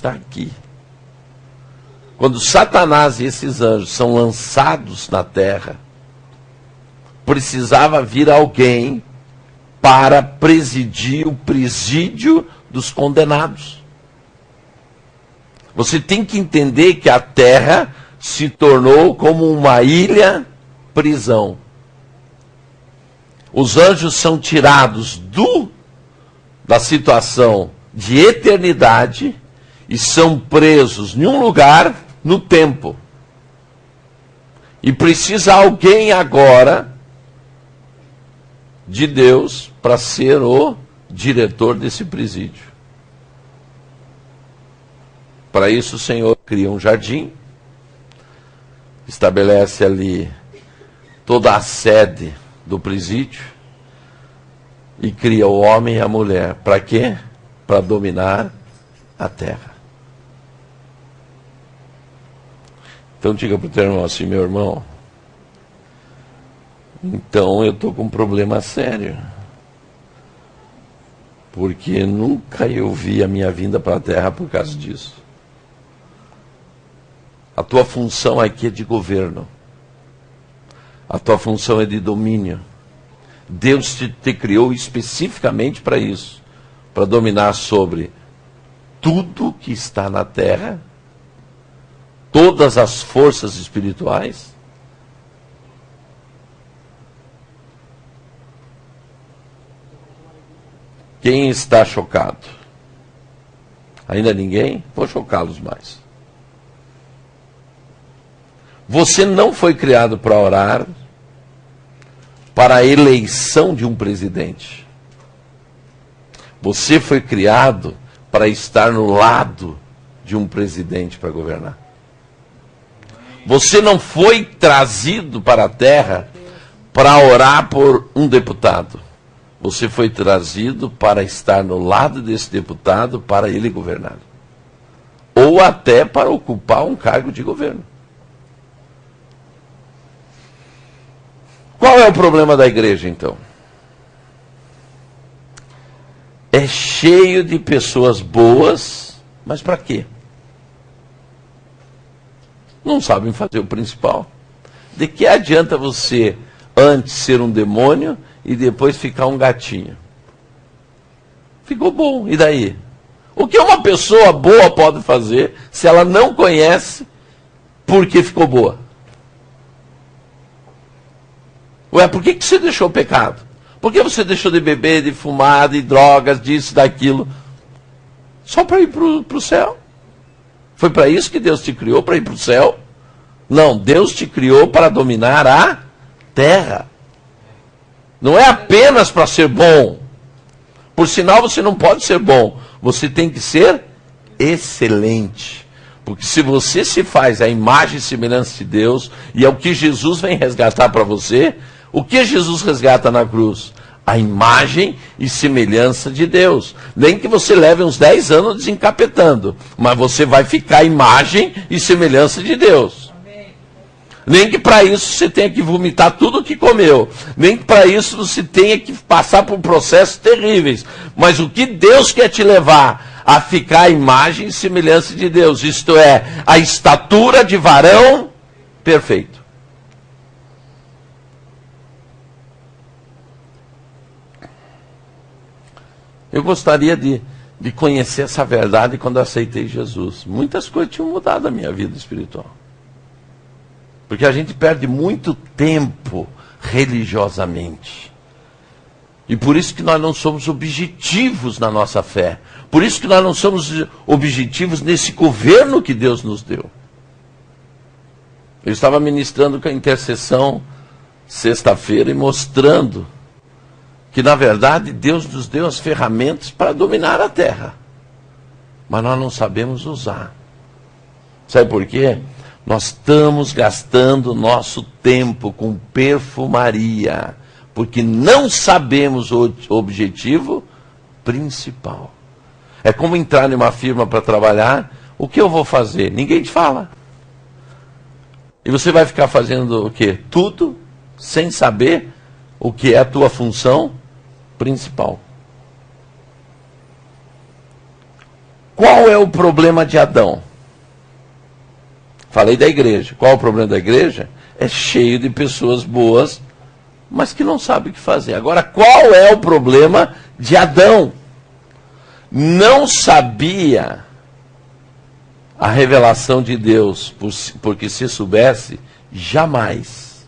está aqui. Quando Satanás e esses anjos são lançados na terra, precisava vir alguém para presidir o presídio dos condenados. Você tem que entender que a terra se tornou como uma ilha prisão. Os anjos são tirados da situação de eternidade e são presos em um lugar no tempo. E precisa alguém agora de Deus para ser o diretor desse presídio. Para isso o Senhor cria um jardim, estabelece ali toda a sede do presídio e cria o homem e a mulher. Para quê? Para dominar a terra. Então diga para o teu irmão assim: meu irmão, então eu estou com um problema sério. Porque nunca eu vi a minha vinda para a terra por causa disso. A tua função aqui é de governo. A tua função é de domínio. Deus te criou especificamente para isso. Para dominar sobre tudo que está na terra, todas as forças espirituais. Quem está chocado? Ainda ninguém? Vou chocá-los mais. Você não foi criado para orar para a eleição de um presidente. Você foi criado para estar no lado de um presidente para governar. Você não foi trazido para a terra para orar por um deputado. Você foi trazido para estar no lado desse deputado para ele governar. Ou até para ocupar um cargo de governo. Qual é o problema da igreja, então? É cheio de pessoas boas, mas para quê? Não sabem fazer o principal. De que adianta você antes ser um demônio e depois ficar um gatinho? Ficou bom, e daí? O que uma pessoa boa pode fazer se ela não conhece por que ficou boa? Ué, por que você deixou o pecado? Por que você deixou de beber, de fumar, de drogas, disso, daquilo? Só para ir para o céu. Foi para isso que Deus te criou, para ir para o céu? Não, Deus te criou para dominar a terra. Não é apenas para ser bom. Por sinal, você não pode ser bom. Você tem que ser excelente. Porque se você se faz a imagem e semelhança de Deus, e é o que Jesus vem resgatar para você, o que Jesus resgata na cruz? A imagem e semelhança de Deus. Nem que você leve uns 10 anos desencapetando, mas você vai ficar a imagem e semelhança de Deus. Nem que para isso você tenha que vomitar tudo o que comeu. Nem que para isso você tenha que passar por processos terríveis. Mas o que Deus quer te levar a ficar a imagem e semelhança de Deus. Isto é, a estatura de varão perfeito. Eu gostaria de conhecer essa verdade quando eu aceitei Jesus. Muitas coisas tinham mudado a minha vida espiritual. Porque a gente perde muito tempo religiosamente. E por isso que nós não somos objetivos na nossa fé. Por isso que nós não somos objetivos nesse governo que Deus nos deu. Eu estava ministrando com a intercessão sexta-feira e mostrando que, na verdade, Deus nos deu as ferramentas para dominar a terra. Mas nós não sabemos usar. Sabe por quê? Nós estamos gastando nosso tempo com perfumaria, porque não sabemos o objetivo principal. É como entrar em uma firma para trabalhar. O que eu vou fazer? Ninguém te fala. E você vai ficar fazendo o quê? Tudo sem saber o que é a tua função principal. Qual é o problema de Adão? Falei da igreja. Qual é o problema da igreja? É cheio de pessoas boas, mas que não sabem o que fazer. Agora, qual é o problema de Adão? Não sabia a revelação de Deus, porque se soubesse, jamais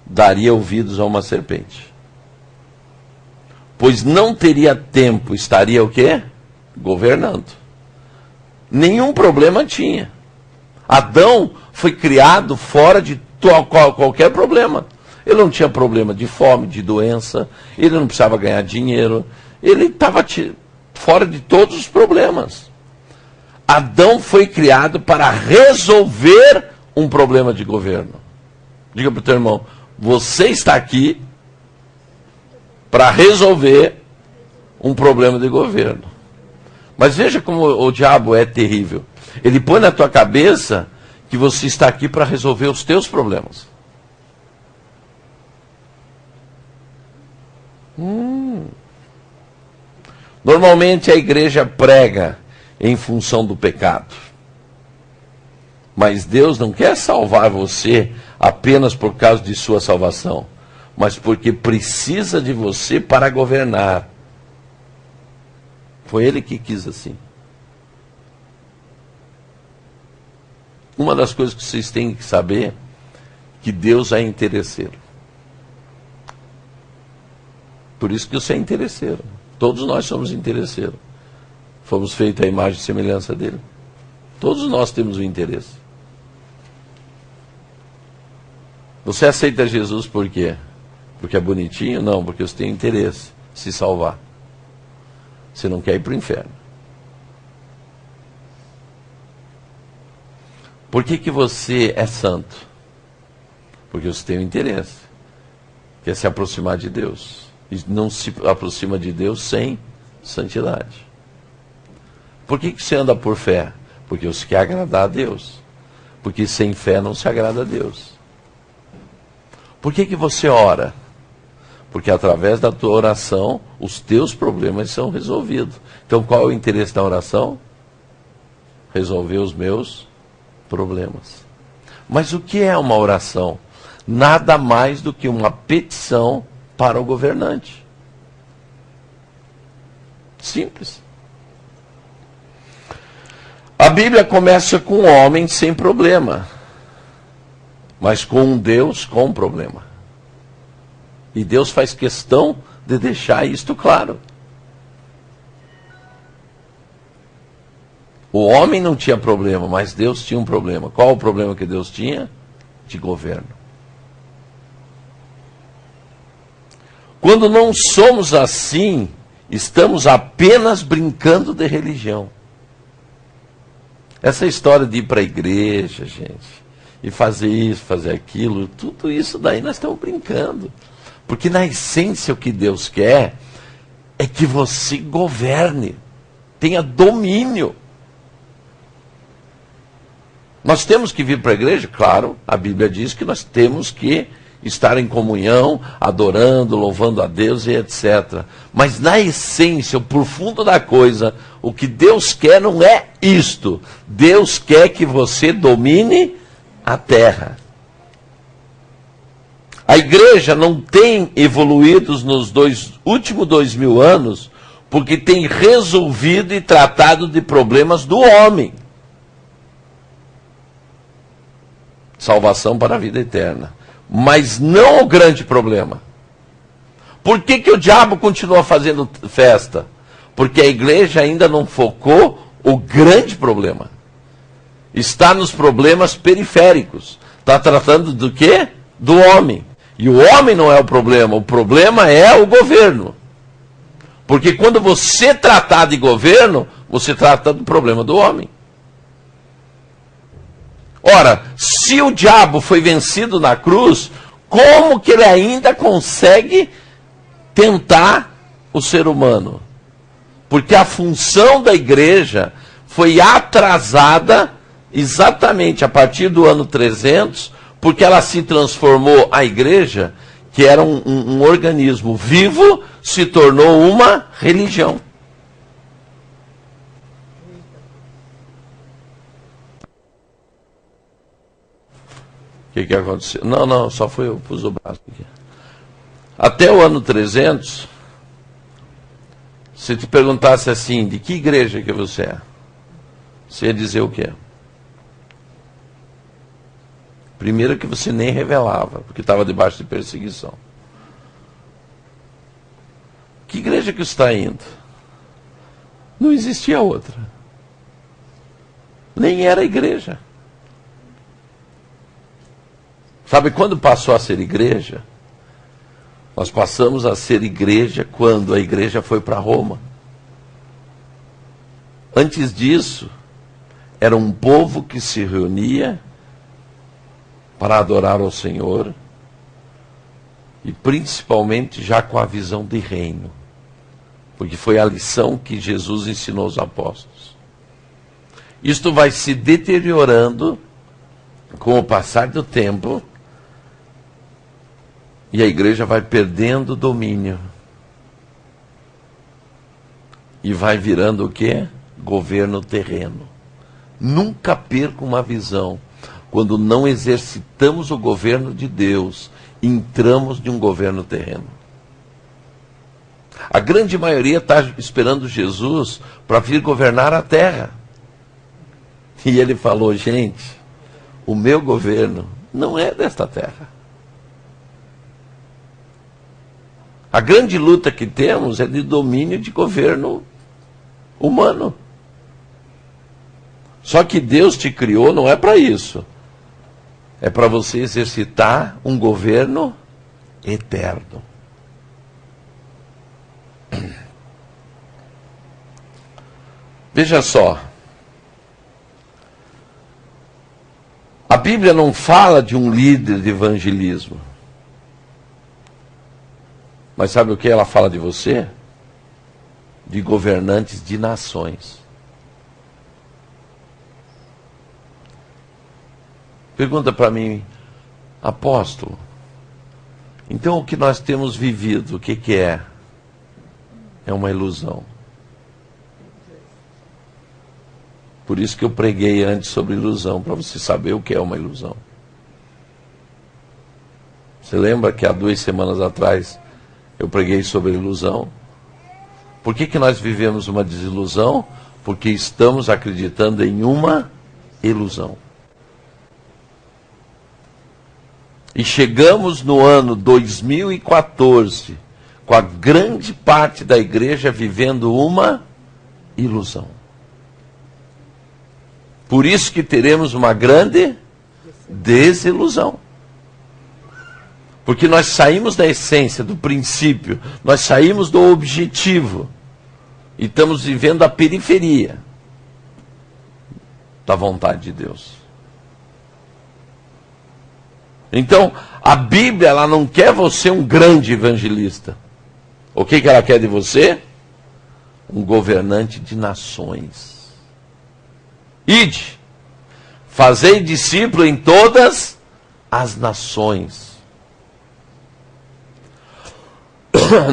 daria ouvidos a uma serpente. Pois não teria tempo, estaria o quê? Governando. Nenhum problema tinha. Adão foi criado fora de qualquer problema. Ele não tinha problema de fome, de doença, ele não precisava ganhar dinheiro, ele estava fora de todos os problemas. Adão foi criado para resolver um problema de governo. Diga para o teu irmão, você está aqui para resolver um problema de governo. Mas veja como o diabo é terrível. Ele põe na tua cabeça que você está aqui para resolver os teus problemas. Normalmente a igreja prega em função do pecado. Mas Deus não quer salvar você apenas por causa de sua salvação, mas porque precisa de você para governar. Foi Ele que quis assim. Uma das coisas que vocês têm que saber, que Deus é interesseiro. Por isso que você é interesseiro. Todos nós somos interesseiros. Fomos feitos à imagem e semelhança dele. Todos nós temos um interesse. Você aceita Jesus por quê? Porque é bonitinho? Não, porque você tem interesse em se salvar. Você não quer ir para o inferno. Por que você é santo? Porque você tem um interesse. Quer se aproximar de Deus. E não se aproxima de Deus sem santidade. Por que você anda por fé? Porque você quer agradar a Deus. Porque sem fé não se agrada a Deus. Por que você ora? Porque através da tua oração, os teus problemas são resolvidos. Então qual é o interesse da oração? Resolver os meus problemas. Mas o que é uma oração? Nada mais do que uma petição para o governante. Simples. A Bíblia começa com um homem sem problema, mas com um Deus com problema. E Deus faz questão de deixar isto claro. O homem não tinha problema, mas Deus tinha um problema. Qual o problema que Deus tinha? De governo. Quando não somos assim, estamos apenas brincando de religião. Essa história de ir para a igreja, gente, e fazer isso, fazer aquilo, tudo isso daí nós estamos brincando. Porque na essência o que Deus quer é que você governe, tenha domínio. Nós temos que vir para a igreja? Claro, a Bíblia diz que nós temos que estar em comunhão, adorando, louvando a Deus e etc. Mas na essência, o profundo da coisa, o que Deus quer não é isto. Deus quer que você domine a terra. A igreja não tem evoluído nos últimos 2000 anos porque tem resolvido e tratado de problemas do homem. Salvação para a vida eterna. Mas não o grande problema. Por que o diabo continua fazendo festa? Porque a igreja ainda não focou o grande problema. Está nos problemas periféricos. Está tratando do quê? Do homem. E o homem não é o problema é o governo. Porque quando você tratar de governo, você trata do problema do homem. Ora, se o diabo foi vencido na cruz, como que ele ainda consegue tentar o ser humano? Porque a função da igreja foi atrasada exatamente a partir do ano 300, porque ela se transformou, a igreja, que era um organismo vivo, se tornou uma religião. O que aconteceu? Não, só foi eu pus o braço aqui. Até o ano 300, se te perguntasse assim, de que igreja que você é? Você ia dizer o quê? Primeiro que você nem revelava, porque estava debaixo de perseguição. Que igreja que você está indo? Não existia outra. Nem era igreja. Sabe quando passou a ser igreja? Nós passamos a ser igreja quando a igreja foi para Roma. Antes disso, era um povo que se reunia para adorar ao Senhor e principalmente já com a visão de reino, porque foi a lição que Jesus ensinou aos apóstolos. Isto vai se deteriorando com o passar do tempo e a igreja vai perdendo domínio e vai virando o quê? Governo terreno. Nunca perca uma visão. Quando não exercitamos o governo de Deus, entramos de um governo terreno. A grande maioria está esperando Jesus para vir governar a terra. E ele falou, gente, o meu governo não é desta terra. A grande luta que temos é de domínio de governo humano. Só que Deus te criou não é para isso. É para você exercitar um governo eterno. Veja só. A Bíblia não fala de um líder de evangelismo. Mas sabe o que ela fala de você? De governantes de nações. Pergunta para mim, apóstolo, então o que nós temos vivido, o que é? É uma ilusão. Por isso que eu preguei antes sobre ilusão, para você saber o que é uma ilusão. Você lembra que há 2 semanas atrás eu preguei sobre ilusão? Por que nós vivemos uma desilusão? Porque estamos acreditando em uma ilusão. E chegamos no ano 2014, com a grande parte da igreja vivendo uma ilusão. Por isso que teremos uma grande desilusão. Porque nós saímos da essência, do princípio, nós saímos do objetivo. E estamos vivendo a periferia da vontade de Deus. Então, a Bíblia, ela não quer você um grande evangelista. O que ela quer de você? Um governante de nações. Ide, fazei discípulo em todas as nações.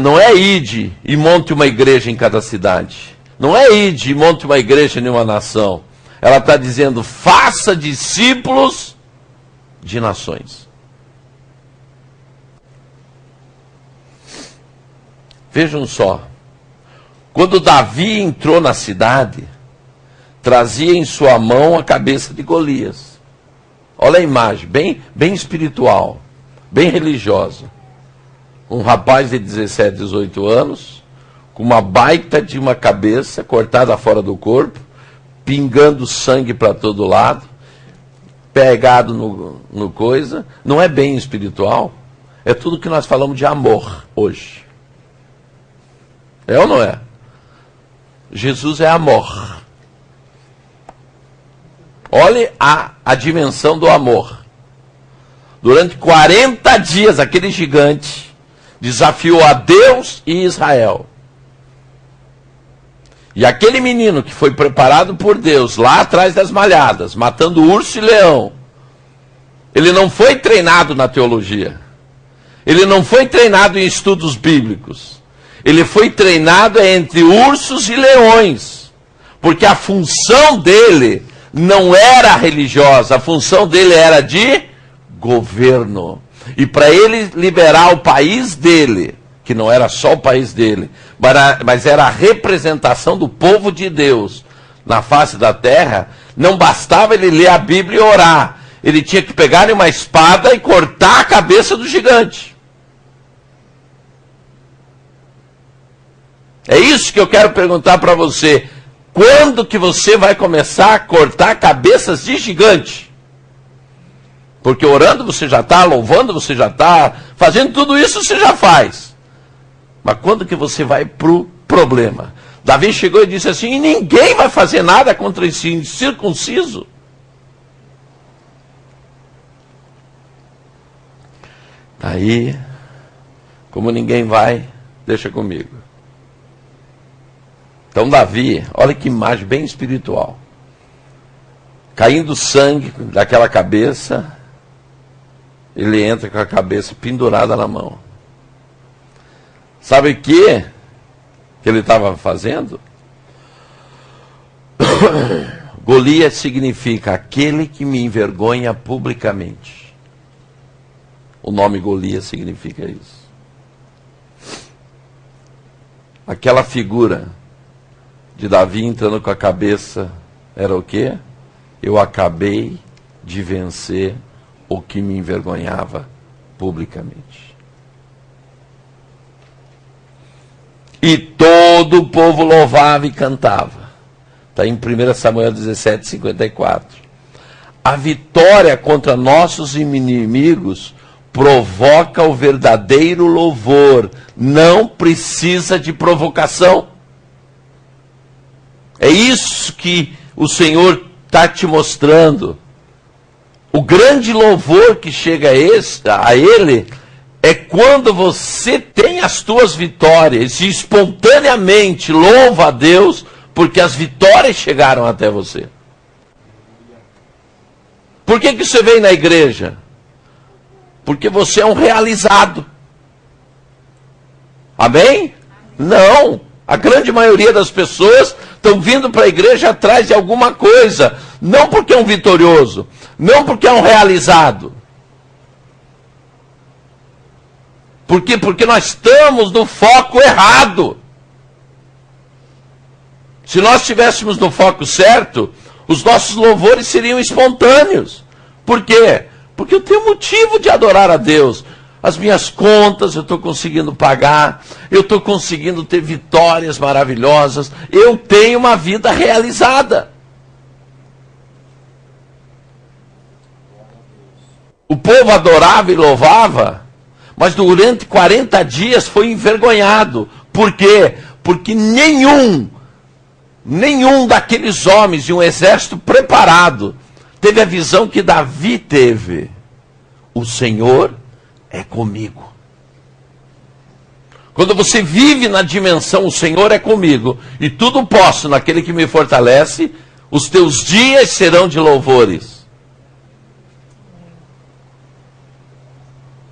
Não é ide e monte uma igreja em cada cidade. Não é ide e monte uma igreja em uma nação. Ela está dizendo, faça discípulos de nações. Vejam só, quando Davi entrou na cidade, trazia em sua mão a cabeça de Golias. Olha a imagem, bem espiritual, bem religiosa. Um rapaz de 17, 18 anos, com uma baita de uma cabeça cortada fora do corpo, pingando sangue para todo lado, pegado no coisa. Não é bem espiritual, é tudo que nós falamos de amor hoje. É ou não é? Jesus é amor. Olhe a dimensão do amor. Durante 40 dias, aquele gigante desafiou a Deus e Israel. E aquele menino que foi preparado por Deus, lá atrás das malhadas, matando urso e leão, ele não foi treinado na teologia. Ele não foi treinado em estudos bíblicos. Ele foi treinado entre ursos e leões, porque a função dele não era religiosa, a função dele era de governo. E para ele liberar o país dele, que não era só o país dele, mas era a representação do povo de Deus na face da terra, não bastava ele ler a Bíblia e orar. Ele tinha que pegar uma espada e cortar a cabeça do gigante. É isso que eu quero perguntar para você. Quando que você vai começar a cortar cabeças de gigante? Porque orando você já está, louvando você já está, fazendo tudo isso você já faz. Mas quando que você vai para o problema? Davi chegou e disse assim, e ninguém vai fazer nada contra esse incircunciso. Aí, como ninguém vai, deixa comigo. Então Davi, olha que imagem bem espiritual. Caindo sangue daquela cabeça, ele entra com a cabeça pendurada na mão. Sabe o que ele estava fazendo? Golias significa aquele que me envergonha publicamente. O nome Golias significa isso. Aquela figura de Davi entrando com a cabeça era o quê? Eu acabei de vencer o que me envergonhava publicamente. E todo o povo louvava e cantava. Está em 1 Samuel 17, 54. A vitória contra nossos inimigos provoca o verdadeiro louvor. Não precisa de provocação. É isso que o Senhor está te mostrando. O grande louvor que chega a Ele é quando você tem as tuas vitórias e espontaneamente louva a Deus porque as vitórias chegaram até você. Por que você veio na igreja? Porque você é um realizado. Amém? Não. A grande maioria das pessoas estão vindo para a igreja atrás de alguma coisa. Não porque é um vitorioso. Não porque é um realizado. Por quê? Porque nós estamos no foco errado. Se nós estivéssemos no foco certo, os nossos louvores seriam espontâneos. Por quê? Porque eu tenho motivo de adorar a Deus. As minhas contas eu estou conseguindo pagar, eu estou conseguindo ter vitórias maravilhosas, eu tenho uma vida realizada. O povo adorava e louvava, mas durante 40 dias foi envergonhado. Por quê? Porque nenhum daqueles homens de um exército preparado teve a visão que Davi teve. O Senhor é comigo. Quando você vive na dimensão, o Senhor é comigo, e tudo posso naquele que me fortalece, os teus dias serão de louvores.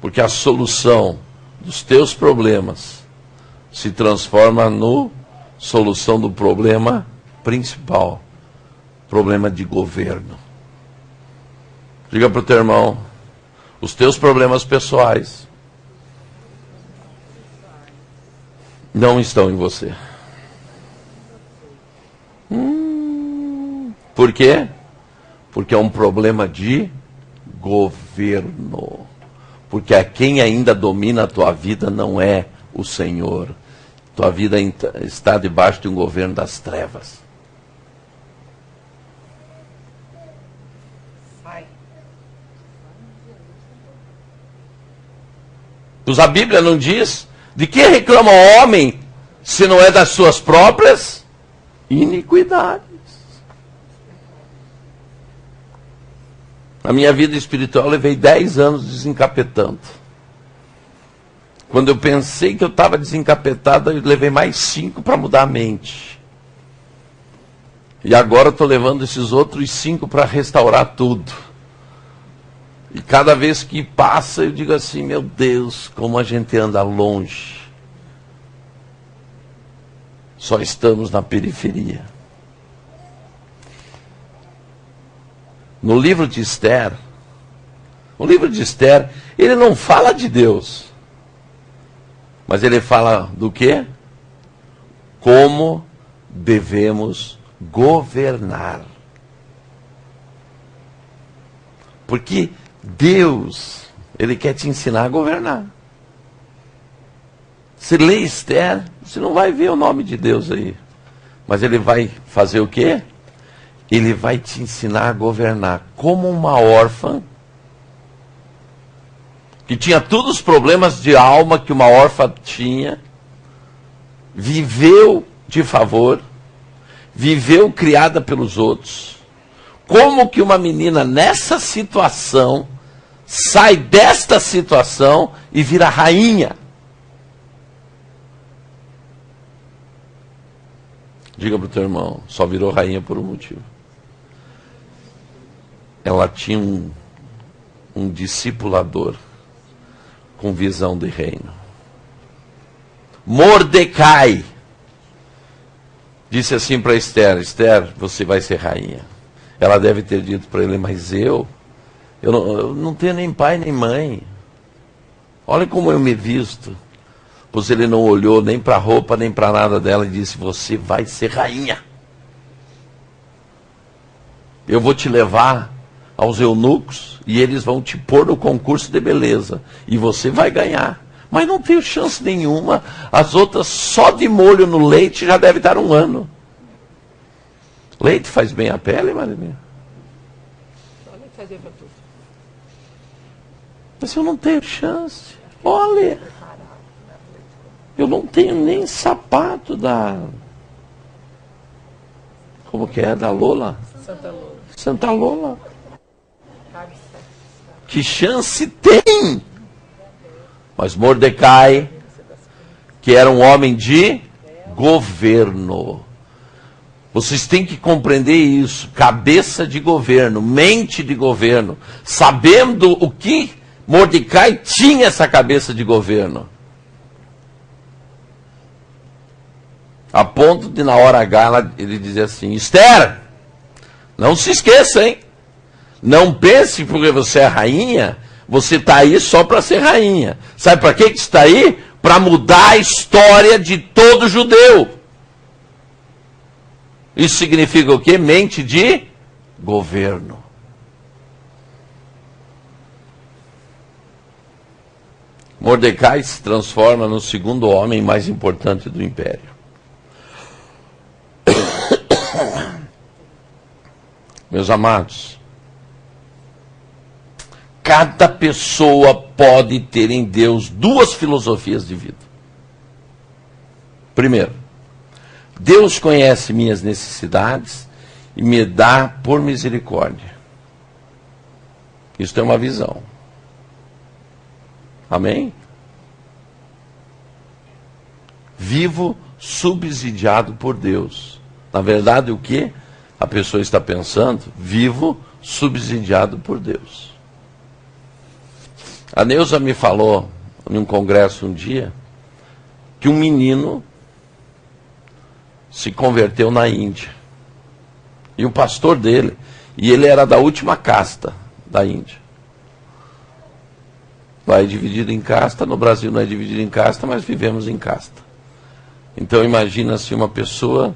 Porque a solução dos teus problemas se transforma no solução do problema principal, problema de governo. Diga para o teu irmão, os teus problemas pessoais não estão em você. Por quê? Porque é um problema de governo. Porque quem ainda domina a tua vida não é o Senhor. Tua vida está debaixo de um governo das trevas. Pois a Bíblia não diz de que reclama o homem se não é das suas próprias iniquidades. Na minha vida espiritual eu levei 10 anos desencapetando. Quando eu pensei que eu estava desencapetado, eu levei mais 5 para mudar a mente. E agora eu estou levando esses outros 5 para restaurar tudo. E cada vez que passa, eu digo assim, meu Deus, como a gente anda longe. Só estamos na periferia. No livro de Esther, O livro de Esther, ele não fala de Deus, mas ele fala do quê? Como devemos governar. Porque Deus, ele quer te ensinar a governar. Você lê Esther, você não vai ver o nome de Deus aí. Mas ele vai fazer o quê? Ele vai te ensinar a governar como uma órfã que tinha todos os problemas de alma que uma órfã tinha, viveu de favor, viveu criada pelos outros. Como que uma menina nessa situação sai desta situação e vira rainha? Diga para o teu irmão, só virou rainha por um motivo. Ela tinha um discipulador com visão de reino. Mordecai disse assim para Esther: Esther, você vai ser rainha. Ela deve ter dito para ele: mas eu não tenho nem pai nem mãe. Olha como eu me visto. Pois ele não olhou nem para a roupa nem para nada dela e disse: você vai ser rainha. Eu vou te levar aos eunucos e eles vão te pôr no concurso de beleza e você vai ganhar. Mas não tenho chance nenhuma. As outras só de molho no leite já deve estar 1 ano. Leite faz bem à pele, Marilinha? Leite faz bem para tudo. Mas eu não tenho chance. Olha, eu não tenho nem sapato da... Como que é? Da Lola? Santa Lola. Santa Lola. Que chance tem? Mas Mordecai, que era um homem de governo. Vocês têm que compreender isso. Cabeça de governo, mente de governo. Sabendo o que Mordecai tinha essa cabeça de governo. A ponto de na hora H ele dizer assim: Esther, não se esqueça, hein? Não pense porque você é rainha, você está aí só para ser rainha. Sabe para que você está aí? Para mudar a história de todo judeu. Isso significa o quê? Mente de governo. Mordecai se transforma no segundo homem mais importante do império. Meus amados, cada pessoa pode ter em Deus 2 filosofias de vida. Primeiro, Deus conhece minhas necessidades e me dá por misericórdia. Isso é uma visão. Amém? Vivo subsidiado por Deus. Na verdade, o que a pessoa está pensando? Vivo subsidiado por Deus. A Neuza me falou em um congresso um dia que um menino se converteu na Índia. E o pastor dele, e ele era da última casta da Índia. Lá é dividido em casta, no Brasil não é dividido em casta, mas vivemos em casta. Então imagina-se uma pessoa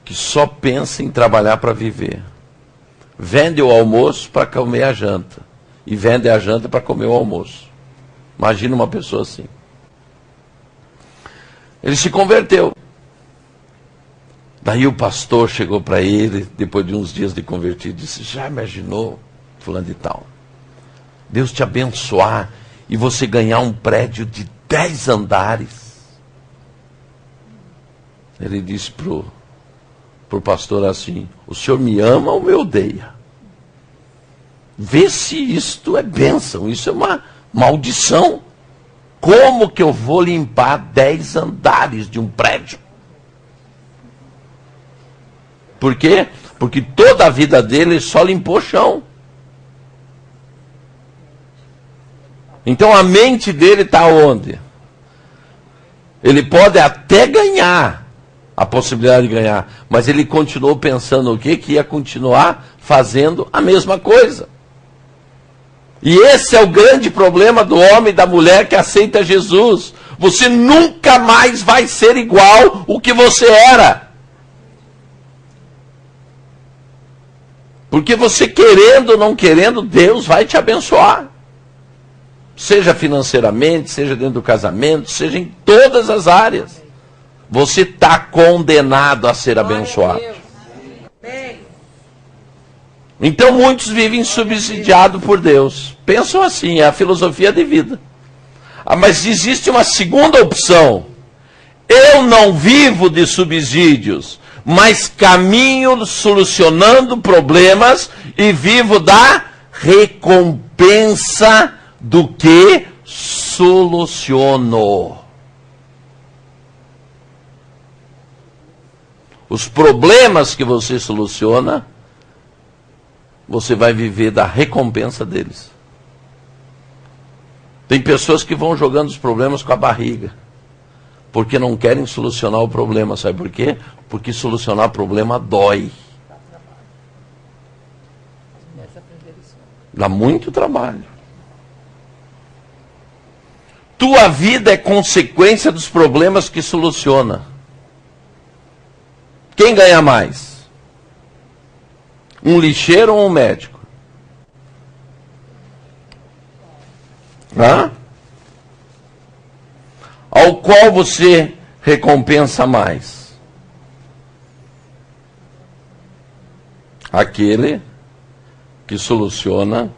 que só pensa em trabalhar para viver. Vende o almoço para comer a janta. E vende a janta para comer o almoço. Imagina uma pessoa assim. Ele se converteu. Daí o pastor chegou para ele, depois de uns dias de convertido, e disse: já imaginou, fulano de tal, Deus te abençoar e você ganhar um prédio de 10 andares? Ele disse pro pastor assim: o senhor me ama ou me odeia? Vê se isto é bênção, isso é uma maldição. Como que eu vou limpar 10 andares de um prédio? Por quê? Porque toda a vida dele só limpou o chão. Então a mente dele está onde? Ele pode até ganhar, a possibilidade de ganhar, mas ele continuou pensando o quê? Que ia continuar fazendo a mesma coisa. E esse é o grande problema do homem e da mulher que aceita Jesus. Você nunca mais vai ser igual o que você era. Porque você querendo ou não querendo, Deus vai te abençoar. Seja financeiramente, seja dentro do casamento, seja em todas as áreas. Você está condenado a ser abençoado. Então muitos vivem subsidiados por Deus. Pensam assim, é a filosofia de vida. Mas existe uma segunda opção. Eu não vivo de subsídios, mas caminho solucionando problemas e vivo da recompensa do que soluciono. Os problemas que você soluciona, você vai viver da recompensa deles. Tem pessoas que vão jogando os problemas com a barriga, porque não querem solucionar o problema. Sabe por quê? Porque solucionar problema dói. Dá muito trabalho. Tua vida é consequência dos problemas que soluciona. Quem ganha mais? Um lixeiro ou um médico? Hã? Ao qual você recompensa mais? Aquele que soluciona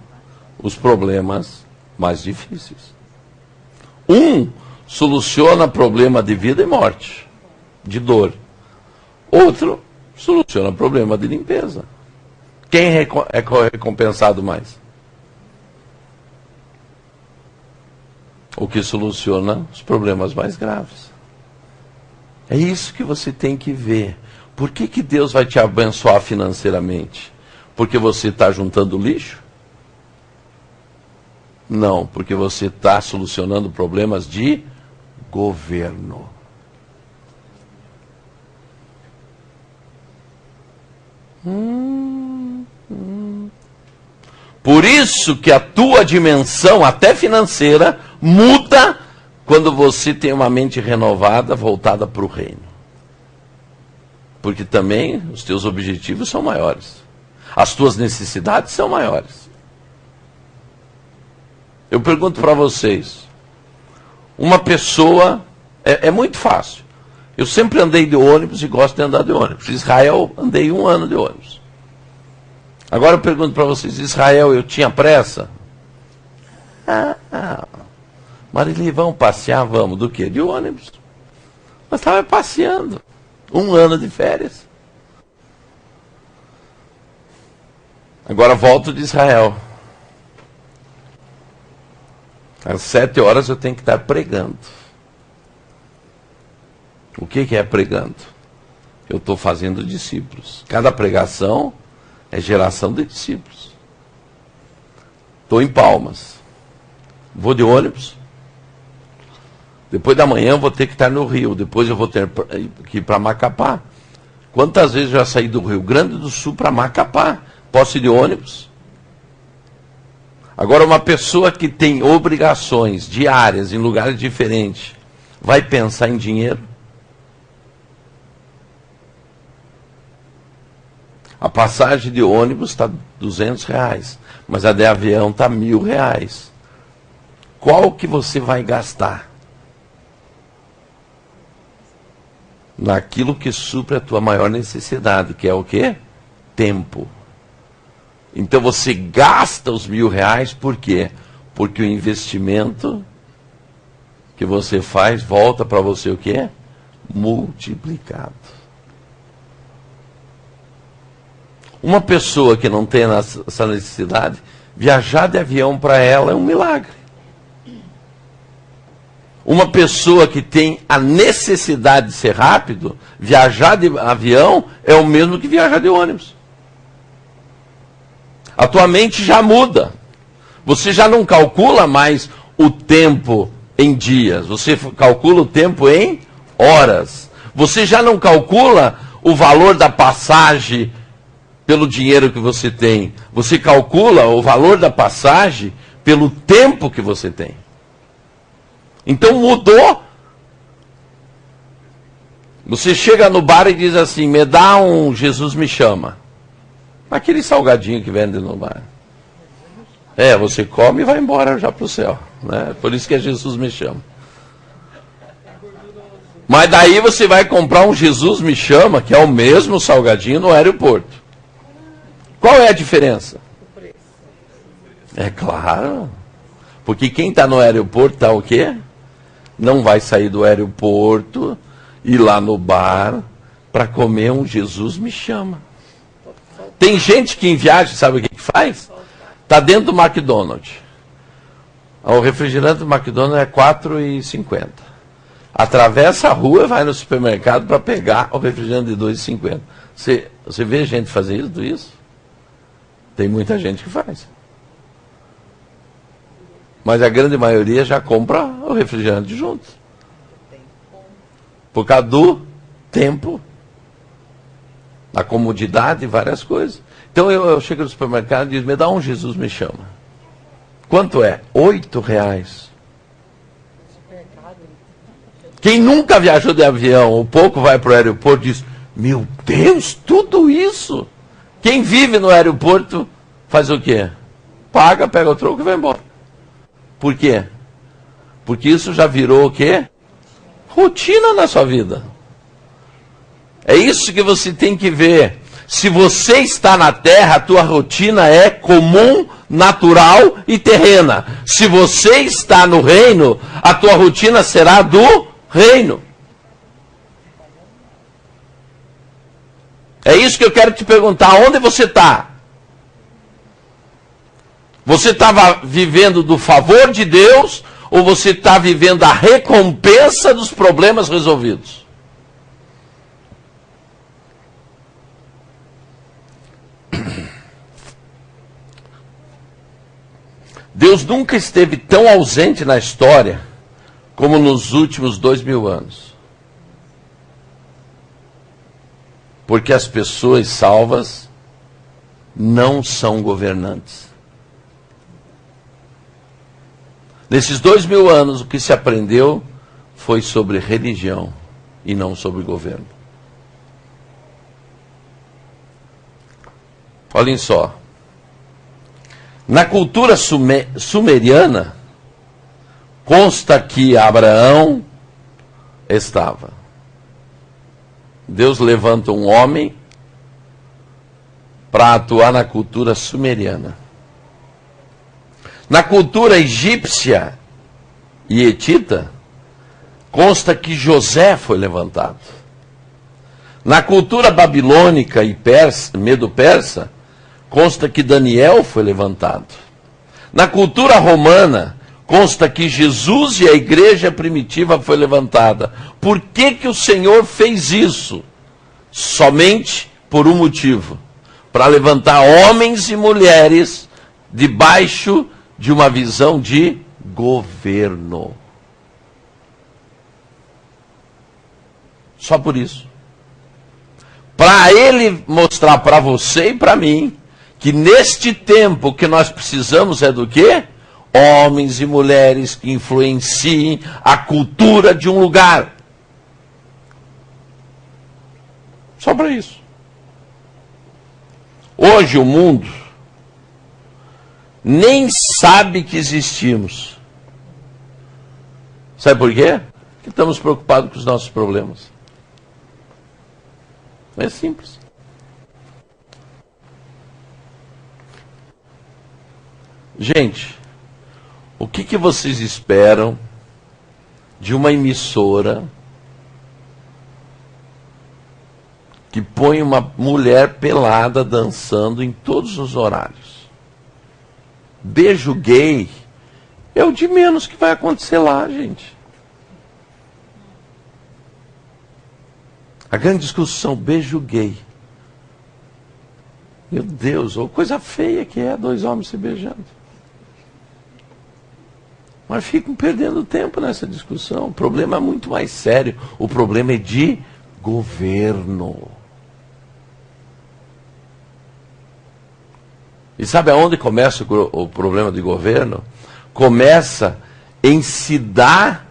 os problemas mais difíceis. Um soluciona problema de vida e morte, de dor. Outro soluciona problema de limpeza. Quem é recompensado mais? O que soluciona os problemas mais graves. É isso que você tem que ver. Por que Deus vai te abençoar financeiramente? Porque você está juntando lixo? Não, porque você está solucionando problemas de governo. Por isso que a tua dimensão, até financeira, muda quando você tem uma mente renovada, voltada para o reino. Porque também os teus objetivos são maiores. As tuas necessidades são maiores. Eu pergunto para vocês, uma pessoa, é muito fácil. Eu sempre andei de ônibus e gosto de andar de ônibus. Em Israel, andei 1 ano de ônibus. Agora eu pergunto para vocês, Israel, eu tinha pressa? Marili, vamos passear? Vamos. Do quê? De ônibus. Mas estava passeando. 1 ano de férias. Agora volto de Israel. Às 7 horas eu tenho que estar pregando. O que é pregando? Eu estou fazendo discípulos. Cada pregação é geração de discípulos. Estou em Palmas. Vou de ônibus. Depois da manhã eu vou ter que estar no Rio. Depois eu vou ter que ir para Macapá. Quantas vezes eu já saí do Rio Grande do Sul para Macapá? Posso ir de ônibus? Agora, uma pessoa que tem obrigações diárias em lugares diferentes, vai pensar em dinheiro? A passagem de ônibus está R$200, mas a de avião está R$1.000. Qual que você vai gastar? Naquilo que supre a tua maior necessidade, que é o quê? Tempo. Então você gasta os R$1.000, por quê? Porque o investimento que você faz volta para você o quê? Multiplicado. Uma pessoa que não tem essa necessidade, viajar de avião para ela é um milagre. Uma pessoa que tem a necessidade de ser rápido, viajar de avião é o mesmo que viajar de ônibus. A tua mente já muda. Você já não calcula mais o tempo em dias. Você calcula o tempo em horas. Você já não calcula o valor da passagem pelo dinheiro que você tem. Você calcula o valor da passagem pelo tempo que você tem. Então mudou. Você chega no bar e diz assim, me dá um Jesus me chama. Aquele salgadinho que vende no bar. Você come e vai embora já para o céu. Né? Por isso que é Jesus me chama. Mas daí você vai comprar um Jesus me chama, que é o mesmo salgadinho no aeroporto. Qual é a diferença? É claro. Porque quem está no aeroporto está o quê? Não vai sair do aeroporto, ir lá no bar, para comer um Jesus me chama. Tem gente que em viagem, sabe o que faz? Está dentro do McDonald's. O refrigerante do McDonald's é R$4,50. Atravessa a rua e vai no supermercado para pegar o refrigerante de R$2,50. Você vê gente fazer isso? Tem muita gente que faz. Mas a grande maioria já compra o refrigerante junto. Por causa do tempo, a comodidade e várias coisas. Então eu chego no supermercado e digo, me dá um Jesus me chama. Quanto é? R$8. Quem nunca viajou de avião, ou pouco vai para o aeroporto, diz, meu Deus, tudo isso. Quem vive no aeroporto faz o quê? Paga, pega o troco e vai embora. Por quê? Porque isso já virou o quê? Rotina na sua vida. É isso que você tem que ver. Se você está na terra, a tua rotina é comum, natural e terrena. Se você está no reino, a tua rotina será do reino. É isso que eu quero te perguntar. Onde você está? Você estava vivendo do favor de Deus ou você está vivendo a recompensa dos problemas resolvidos? Deus nunca esteve tão ausente na história como nos últimos 2000 anos. Porque as pessoas salvas não são governantes. Nesses 2000 anos, o que se aprendeu foi sobre religião e não sobre governo. Olhem só. Na cultura sumeriana, consta que Abraão estava. Deus levanta um homem para atuar na cultura sumeriana. Na cultura egípcia e etita, consta que José foi levantado. Na cultura babilônica e medo-persa, consta que Daniel foi levantado. Na cultura romana, consta que Jesus e a igreja primitiva foi levantada. Por que que o Senhor fez isso? Somente por um motivo. Para levantar homens e mulheres debaixo de uma visão de governo. Só por isso. Para ele mostrar para você e para mim que neste tempo o que nós precisamos é do quê? Homens e mulheres que influenciem a cultura de um lugar. Só para isso. Hoje o mundo nem sabe que existimos. Sabe por quê? Porque estamos preocupados com os nossos problemas. É simples. Gente, o que vocês esperam de uma emissora que põe uma mulher pelada dançando em todos os horários? Beijo gay é o de menos que vai acontecer lá, gente. A grande discussão, beijo gay. Meu Deus, ou coisa feia que é dois homens se beijando. Mas ficam perdendo tempo nessa discussão. O problema é muito mais sério. O problema é de governo. E sabe aonde começa o problema de governo? Começa em se dar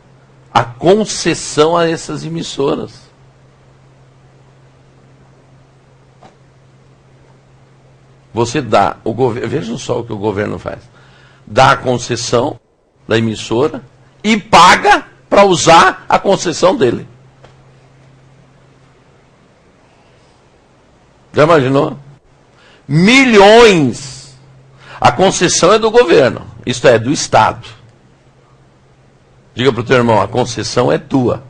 a concessão a essas emissoras. Você dá, vejam só o que o governo faz. Dá a concessão da emissora e paga para usar a concessão dele. Já imaginou? Milhões. A concessão é do governo, isto é, do Estado. Diga para o teu irmão, a concessão é tua.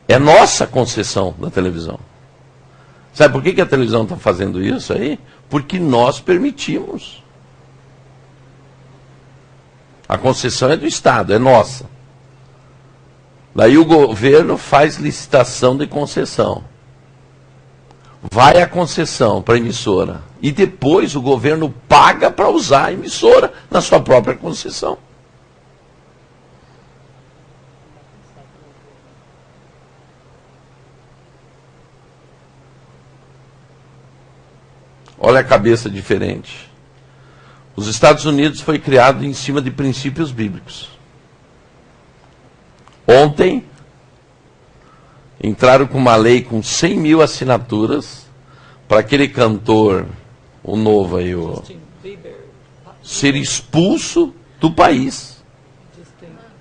É nossa concessão da televisão. Sabe por que a televisão está fazendo isso aí? Porque nós permitimos. A concessão é do Estado, é nossa. Daí o governo faz licitação de concessão. Vai a concessão para a emissora. E depois o governo paga para usar a emissora na sua própria concessão. Olha a cabeça diferente. Os Estados Unidos foi criado em cima de princípios bíblicos. Ontem, entraram com uma lei com 100 mil assinaturas para aquele cantor, o novo aí, ser expulso do país.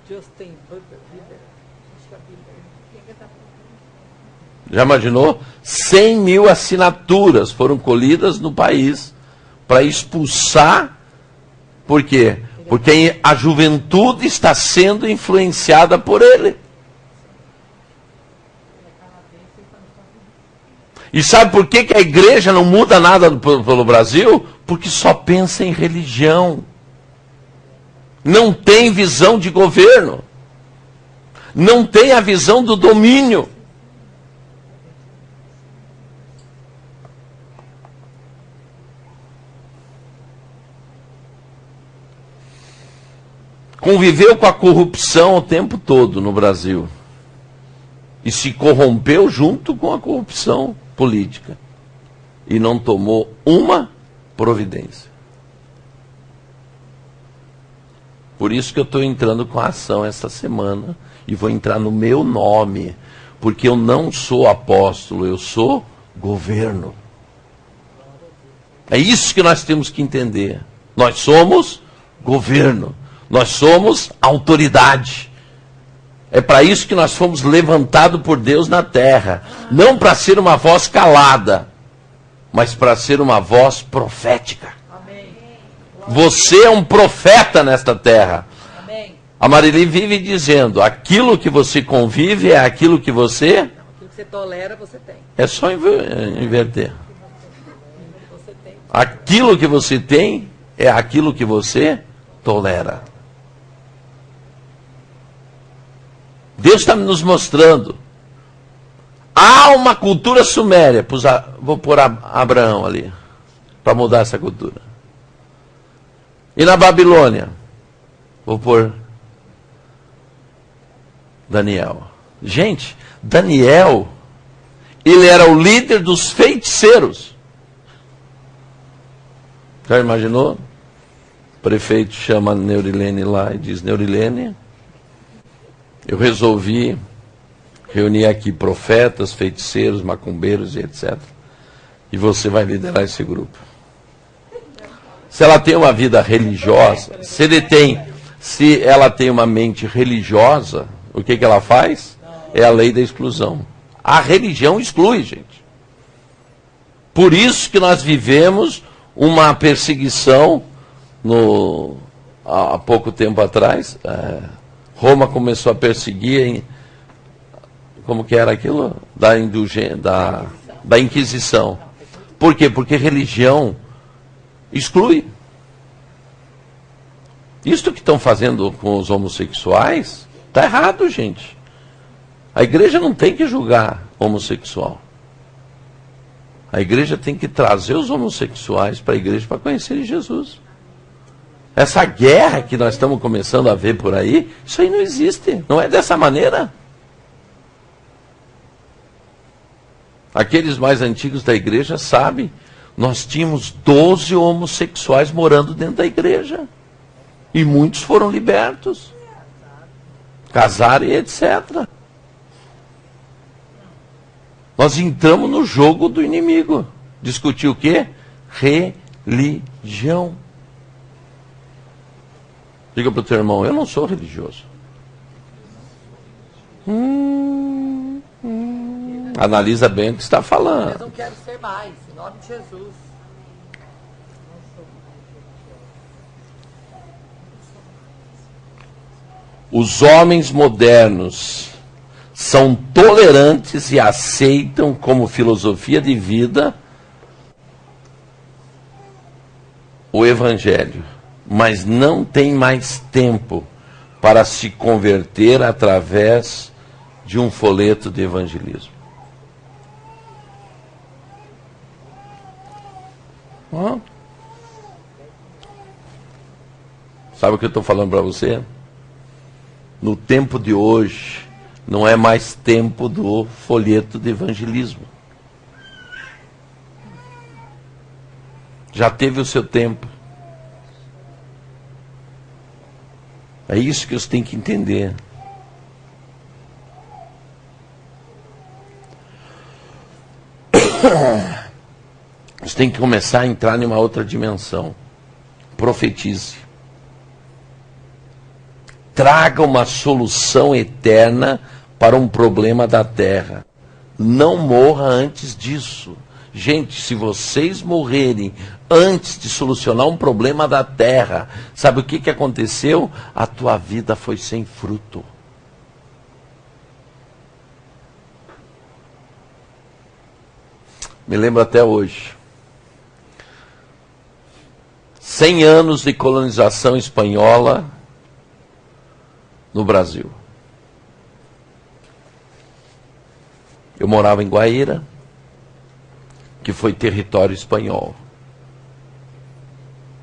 Justin Bieber. Já imaginou? 100 mil assinaturas foram colhidas no país para expulsar. Por quê? Porque a juventude está sendo influenciada por ele. E sabe por que a igreja não muda nada pelo Brasil? Porque só pensa em religião. Não tem visão de governo. Não tem a visão do domínio. Conviveu com a corrupção o tempo todo no Brasil. E se corrompeu junto com a corrupção política. E não tomou uma providência. Por isso que eu estou entrando com a ação essa semana. E vou entrar no meu nome. Porque eu não sou apóstolo, eu sou governo. É isso que nós temos que entender. Nós somos governo. Nós somos autoridade. É para isso que nós fomos levantados por Deus na terra. Não para ser uma voz calada, mas para ser uma voz profética. Amém. Você é um profeta nesta terra. Amém. A Marili vive dizendo, aquilo que você convive é aquilo que você... Aquilo que você tolera, você tem. É só inverter. Você tem. Aquilo que você tem é aquilo que você tolera. Deus está nos mostrando. Há uma cultura suméria. Vou pôr Abraão ali, para mudar essa cultura. E na Babilônia? Vou pôr Daniel. Gente, Daniel, ele era o líder dos feiticeiros. Já imaginou? O prefeito chama Neurilene lá e diz, Neurilene, eu resolvi reunir aqui profetas, feiticeiros, macumbeiros e etc. E você vai liderar esse grupo. Se ela tem uma vida religiosa, se ela tem uma mente religiosa, o que ela faz? É a lei da exclusão. A religião exclui, gente. Por isso que nós vivemos uma perseguição há pouco tempo atrás. Roma começou a perseguir, como que era aquilo? Da Inquisição. Por quê? Porque religião exclui. Isto que estão fazendo com os homossexuais, está errado, gente. A igreja não tem que julgar homossexual. A igreja tem que trazer os homossexuais para a igreja para conhecerem Jesus. Essa guerra que nós estamos começando a ver por aí, isso aí não existe. Não é dessa maneira. Aqueles mais antigos da igreja sabem, nós tínhamos 12 homossexuais morando dentro da igreja. E muitos foram libertos. Casaram e etc. Nós entramos no jogo do inimigo. Discutir o quê? Religião. Diga para o teu irmão, eu não sou religioso. Analisa bem o que está falando. Eu não quero ser mais, em nome de Jesus. Os homens modernos são tolerantes e aceitam como filosofia de vida o Evangelho, mas não têm mais tempo para se converter através de um folheto de evangelismo. Sabe o que eu estou falando para você? No tempo de hoje, não é mais tempo do folheto de evangelismo. Já teve o seu tempo. É isso que você tem que entender. Você tem que começar a entrar em uma outra dimensão. Profetize. Traga uma solução eterna para um problema da terra. Não morra antes disso. Gente, se vocês morrerem antes de solucionar um problema da terra, sabe o que aconteceu? A tua vida foi sem fruto. Me lembro até hoje. 100 anos de colonização espanhola no Brasil. Eu morava em Guaíra, que foi território espanhol.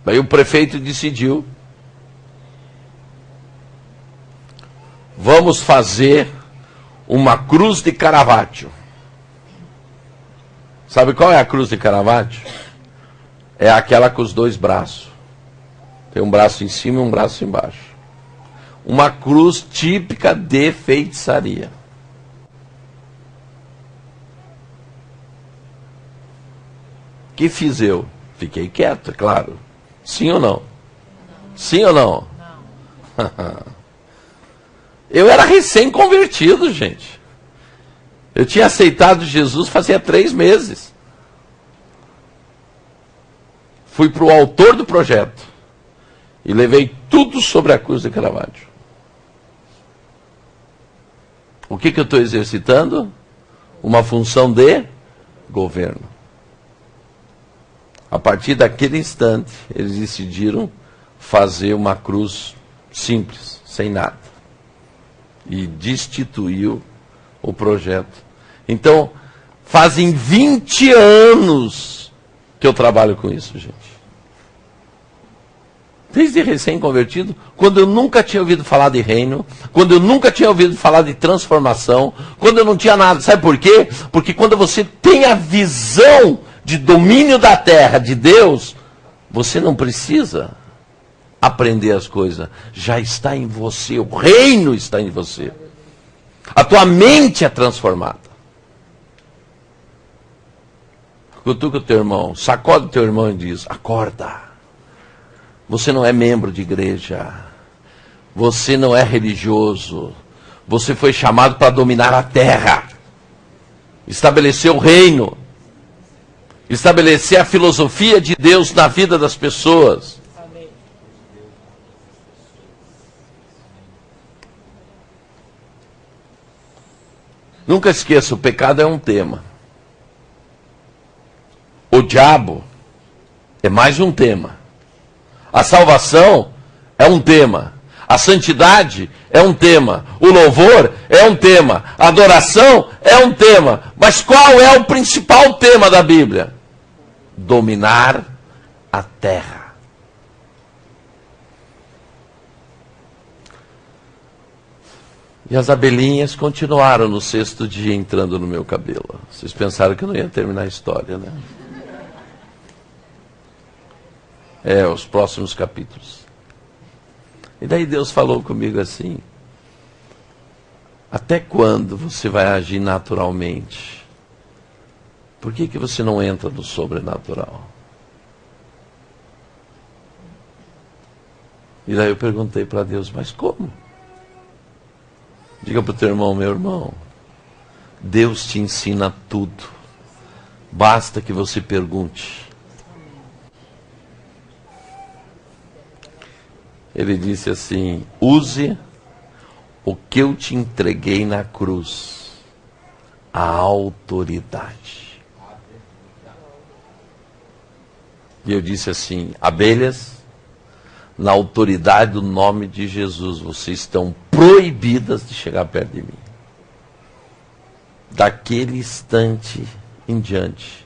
Daí o prefeito decidiu: vamos fazer uma cruz de Caravaggio. Sabe qual é a cruz de Caravaggio? É aquela com os dois braços. Tem um braço em cima e um braço embaixo. Uma cruz típica de feitiçaria. O que fiz eu? Fiquei quieto, é claro. Sim ou não? Sim ou não? Não. Eu era recém-convertido, gente. Eu tinha aceitado Jesus fazia 3 meses. Fui para o autor do projeto e levei tudo sobre a cruz de Caravaggio. O que eu estou exercitando? Uma função de governo. A partir daquele instante, eles decidiram fazer uma cruz simples, sem nada. E destituiu o projeto. Então, fazem 20 anos que eu trabalho com isso, gente. Desde recém-convertido, quando eu nunca tinha ouvido falar de reino, quando eu nunca tinha ouvido falar de transformação, quando eu não tinha nada. Sabe por quê? Porque quando você tem a visão de domínio da terra, de Deus, você não precisa aprender as coisas. Já está em você, o reino está em você. A tua mente é transformada. Cutuca o teu irmão, sacode o teu irmão e diz: acorda. Você não é membro de igreja. Você não é religioso. Você foi chamado para dominar a terra. Estabelecer o reino. Estabelecer a filosofia de Deus na vida das pessoas. Amém. Nunca esqueça, o pecado é um tema. O diabo é mais um tema. A salvação é um tema. A santidade é um tema. O louvor é um tema. A adoração é um tema. Mas qual é o principal tema da Bíblia? Dominar a terra. E as abelhinhas continuaram no 6º dia entrando no meu cabelo. Vocês pensaram que eu não ia terminar a história, né? Os próximos capítulos. E daí Deus falou comigo assim: até quando você vai agir naturalmente? Por que você não entra no sobrenatural? E daí eu perguntei para Deus: mas como? Diga para o teu irmão: meu irmão, Deus te ensina tudo. Basta que você pergunte. Ele disse assim: use o que eu te entreguei na cruz, a autoridade. E eu disse assim: abelhas, na autoridade do nome de Jesus, vocês estão proibidas de chegar perto de mim. Daquele instante em diante,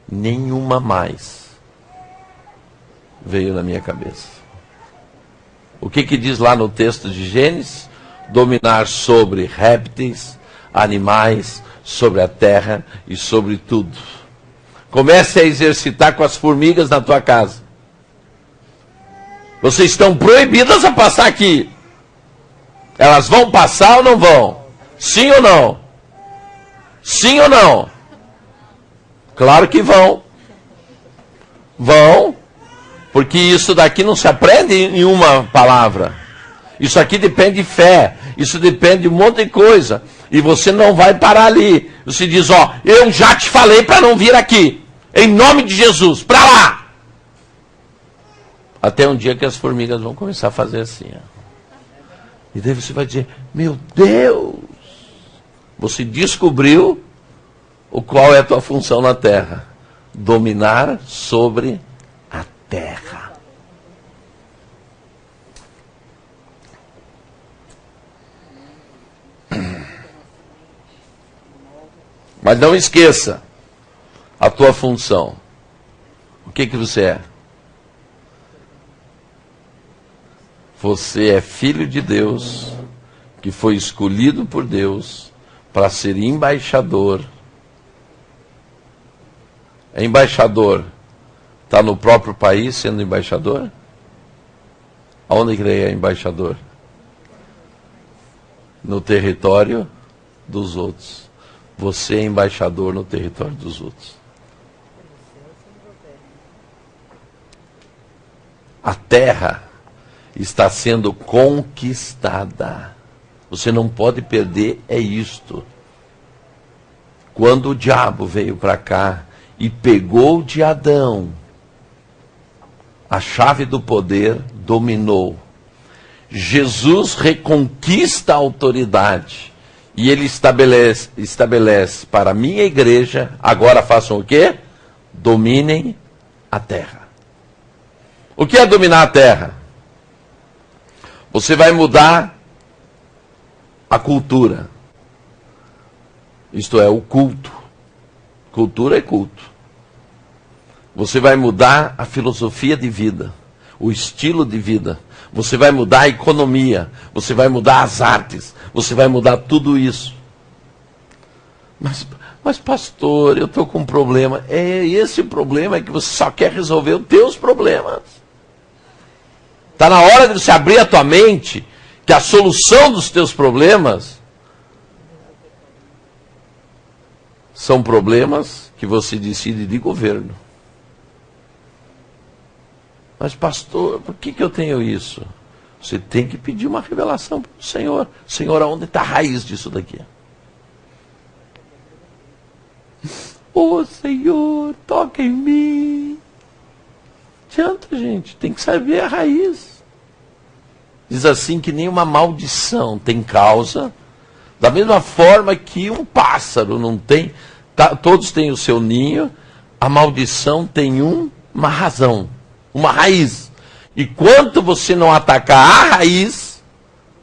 nenhuma mais veio na minha cabeça. O que diz lá no texto de Gênesis? Dominar sobre répteis, animais, sobre a terra e sobre tudo. Comece a exercitar com as formigas na tua casa. Vocês estão proibidas a passar aqui. Elas vão passar ou não vão? Sim ou não? Sim ou não? Claro que vão. Vão. Porque isso daqui não se aprende em uma palavra. Isso aqui depende de fé. Isso depende de um monte de coisa. E você não vai parar ali. Você diz: ó, eu já te falei para não vir aqui. Em nome de Jesus, para lá. Até um dia que as formigas vão começar a fazer assim. Ó. E daí você vai dizer: meu Deus, você descobriu qual é a tua função na terra. Dominar sobre a terra. Mas não esqueça a tua função. O que você é? Você é filho de Deus, que foi escolhido por Deus para ser embaixador. É embaixador. Está no próprio país sendo embaixador? Aonde que ele é embaixador? No território dos outros. Você é embaixador no território dos outros. A terra está sendo conquistada. Você não pode perder, é isto. Quando o diabo veio para cá e pegou de Adão a chave do poder, dominou. Jesus reconquista a autoridade. E ele estabelece para a minha igreja, agora façam o quê? Dominem a terra. O que é dominar a terra? Você vai mudar a cultura. Isto é, o culto. Cultura é culto. Você vai mudar a filosofia de vida, o estilo de vida. Você vai mudar a economia. Você vai mudar as artes. Você vai mudar tudo isso. Mas pastor, eu estou com um problema. Esse problema é que você só quer resolver os teus problemas. Está na hora de você abrir a tua mente que a solução dos teus problemas são problemas que você decide de governo. Mas pastor, por que eu tenho isso? Você tem que pedir uma revelação para o Senhor. Senhor, aonde está a raiz disso daqui? Ô Senhor, toca em mim. Adianta, gente, tem que saber a raiz. Diz assim que nenhuma maldição tem causa, da mesma forma que um pássaro não tem, todos têm o seu ninho, a maldição tem uma razão, uma raiz. E quanto você não atacar a raiz,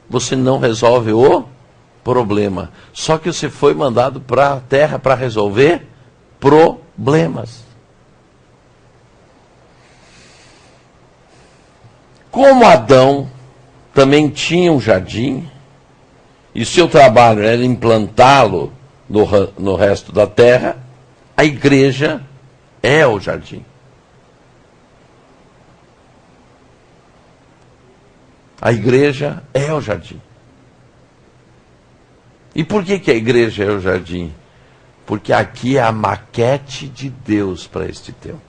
você não resolve o problema. Só que você foi mandado para a terra para resolver problemas. Como Adão também tinha um jardim, e seu trabalho era implantá-lo no resto da terra, a igreja é o jardim. A igreja é o jardim. E por que a igreja é o jardim? Porque aqui é a maquete de Deus para este tempo.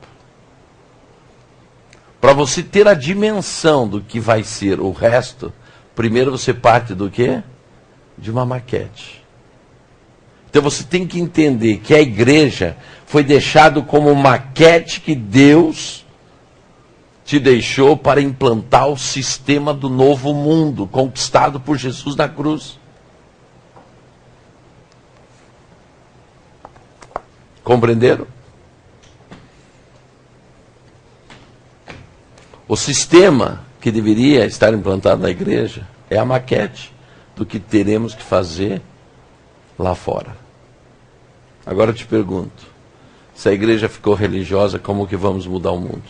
Para você ter a dimensão do que vai ser o resto, primeiro você parte do quê? De uma maquete. Então você tem que entender que a igreja foi deixado como maquete que Deus te deixou para implantar o sistema do novo mundo, conquistado por Jesus na cruz. Compreenderam? O sistema que deveria estar implantado na igreja é a maquete do que teremos que fazer lá fora. Agora eu te pergunto, se a igreja ficou religiosa, como que vamos mudar o mundo?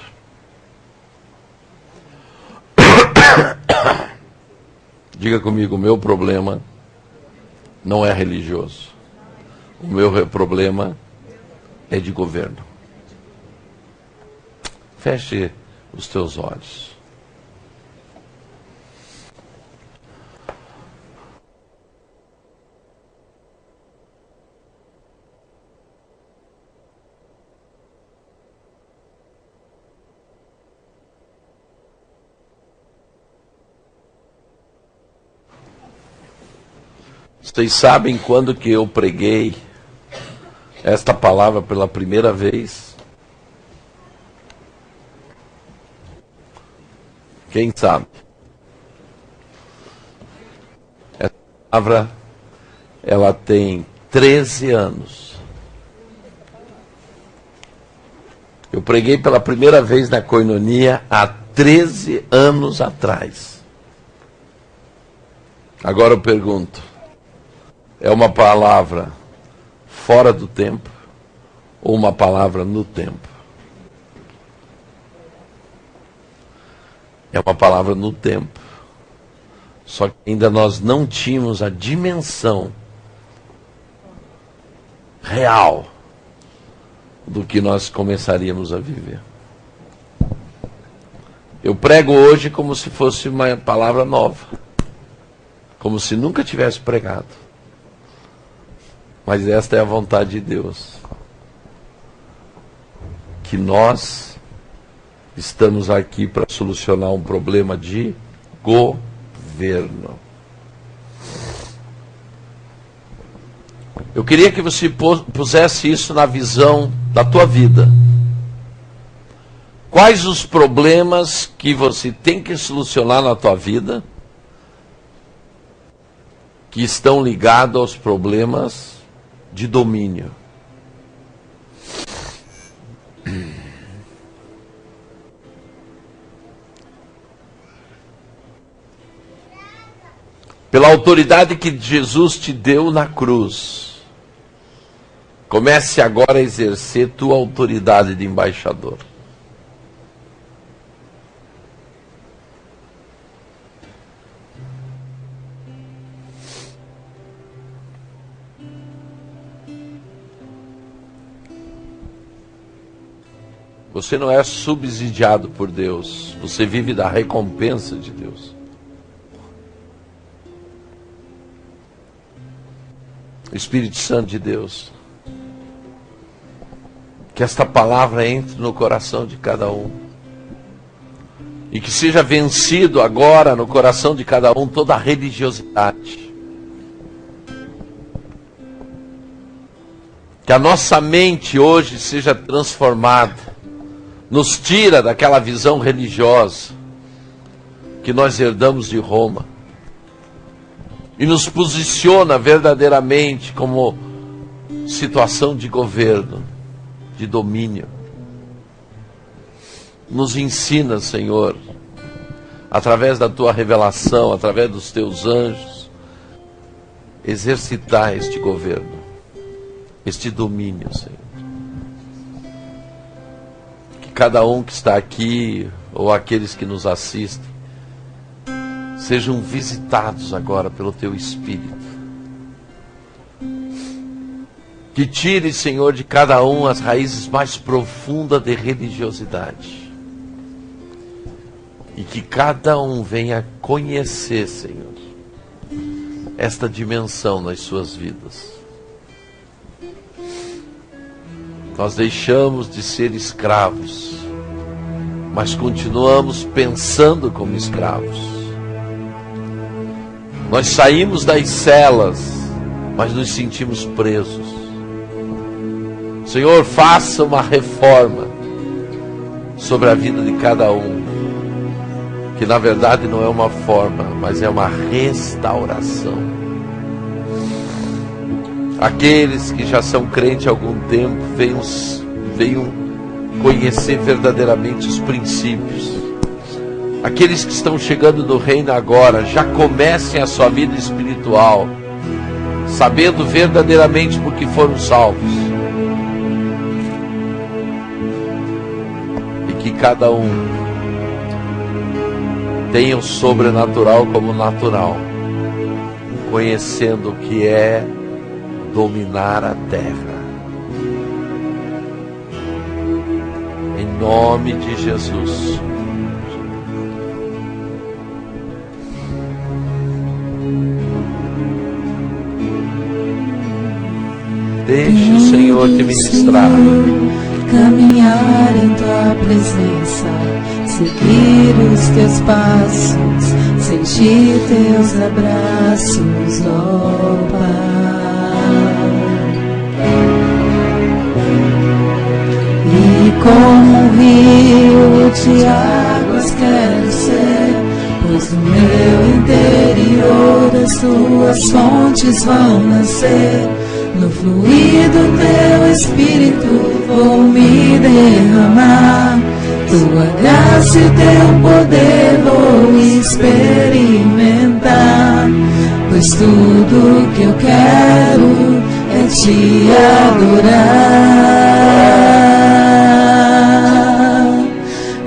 Diga comigo, o meu problema não é religioso. O meu problema é de governo. Feche os teus olhos. Vocês sabem quando que eu preguei esta palavra pela primeira vez? Quem sabe? Essa palavra, ela tem 13 anos. Eu preguei pela primeira vez na Koinonia há 13 anos atrás. Agora eu pergunto, é uma palavra fora do tempo ou uma palavra no tempo? É uma palavra no tempo. Só que ainda nós não tínhamos a dimensão real do que nós começaríamos a viver. Eu prego hoje como se fosse uma palavra nova, como se nunca tivesse pregado. Mas esta é a vontade de Deus, que nós estamos aqui para solucionar um problema de governo. Eu queria que você pusesse isso na visão da tua vida. Quais os problemas que você tem que solucionar na tua vida que estão ligados aos problemas de domínio? Pela autoridade que Jesus te deu na cruz, comece agora a exercer tua autoridade de embaixador. Você não é subsidiado por Deus, você vive da recompensa de Deus. Espírito Santo de Deus, que esta palavra entre no coração de cada um e que seja vencido agora no coração de cada um toda a religiosidade. Que a nossa mente hoje seja transformada, nos tira daquela visão religiosa que nós herdamos de Roma e nos posiciona verdadeiramente como situação de governo, de domínio. Nos ensina, Senhor, através da tua revelação, através dos teus anjos, exercitar este governo, este domínio, Senhor. Que cada um que está aqui, ou aqueles que nos assistem, sejam visitados agora pelo teu Espírito. Que tire, Senhor, de cada um as raízes mais profundas de religiosidade. E que cada um venha conhecer, Senhor, esta dimensão nas suas vidas. Nós deixamos de ser escravos, mas continuamos pensando como escravos. Nós saímos das celas, mas nos sentimos presos. Senhor, faça uma reforma sobre a vida de cada um, que na verdade não é uma forma, mas é uma restauração. Aqueles que já são crentes há algum tempo, venham conhecer verdadeiramente os princípios. Aqueles que estão chegando no reino agora, já comecem a sua vida espiritual, sabendo verdadeiramente por que foram salvos. E que cada um tenha o sobrenatural como natural, conhecendo o que é dominar a terra. Em nome de Jesus. Deixe o Senhor te ministrar. Caminhar em tua presença, seguir os teus passos, sentir teus abraços, ó Pai. E como um rio de águas quero ser, pois do meu interior as tuas fontes vão nascer. No fluir do teu Espírito vou me derramar. Tua graça e teu poder vou experimentar. Pois tudo que eu quero é te adorar.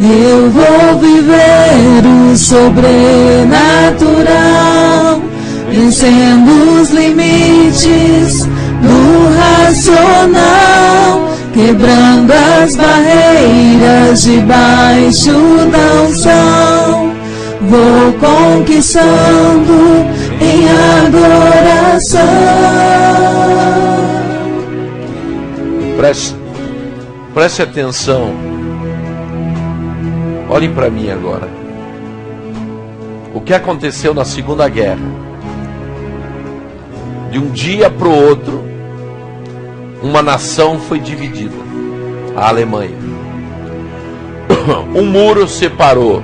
Eu vou viver o sobrenatural, vencendo os limites do racional, quebrando as barreiras debaixo da unção. Vou conquistando em adoração. Preste atenção. Olhe para mim agora. O que aconteceu na Segunda Guerra? De um dia para o outro, uma nação foi dividida, a Alemanha. Um muro separou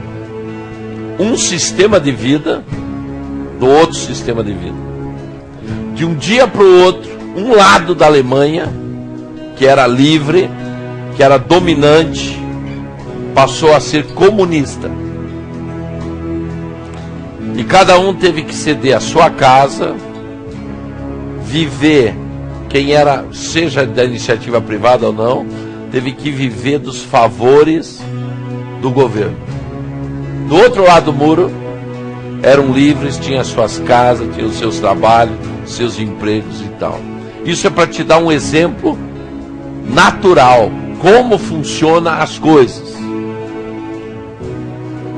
um sistema de vida do outro sistema de vida. De um dia para o outro, um lado da Alemanha, que era livre, que era dominante, passou a ser comunista. E cada um teve que ceder a sua casa, viver, quem era, seja da iniciativa privada ou não, teve que viver dos favores do governo. Do outro lado do muro, eram livres, tinham suas casas, tinham os seus trabalhos, seus empregos e tal. Isso é para te dar um exemplo natural, como funcionam as coisas.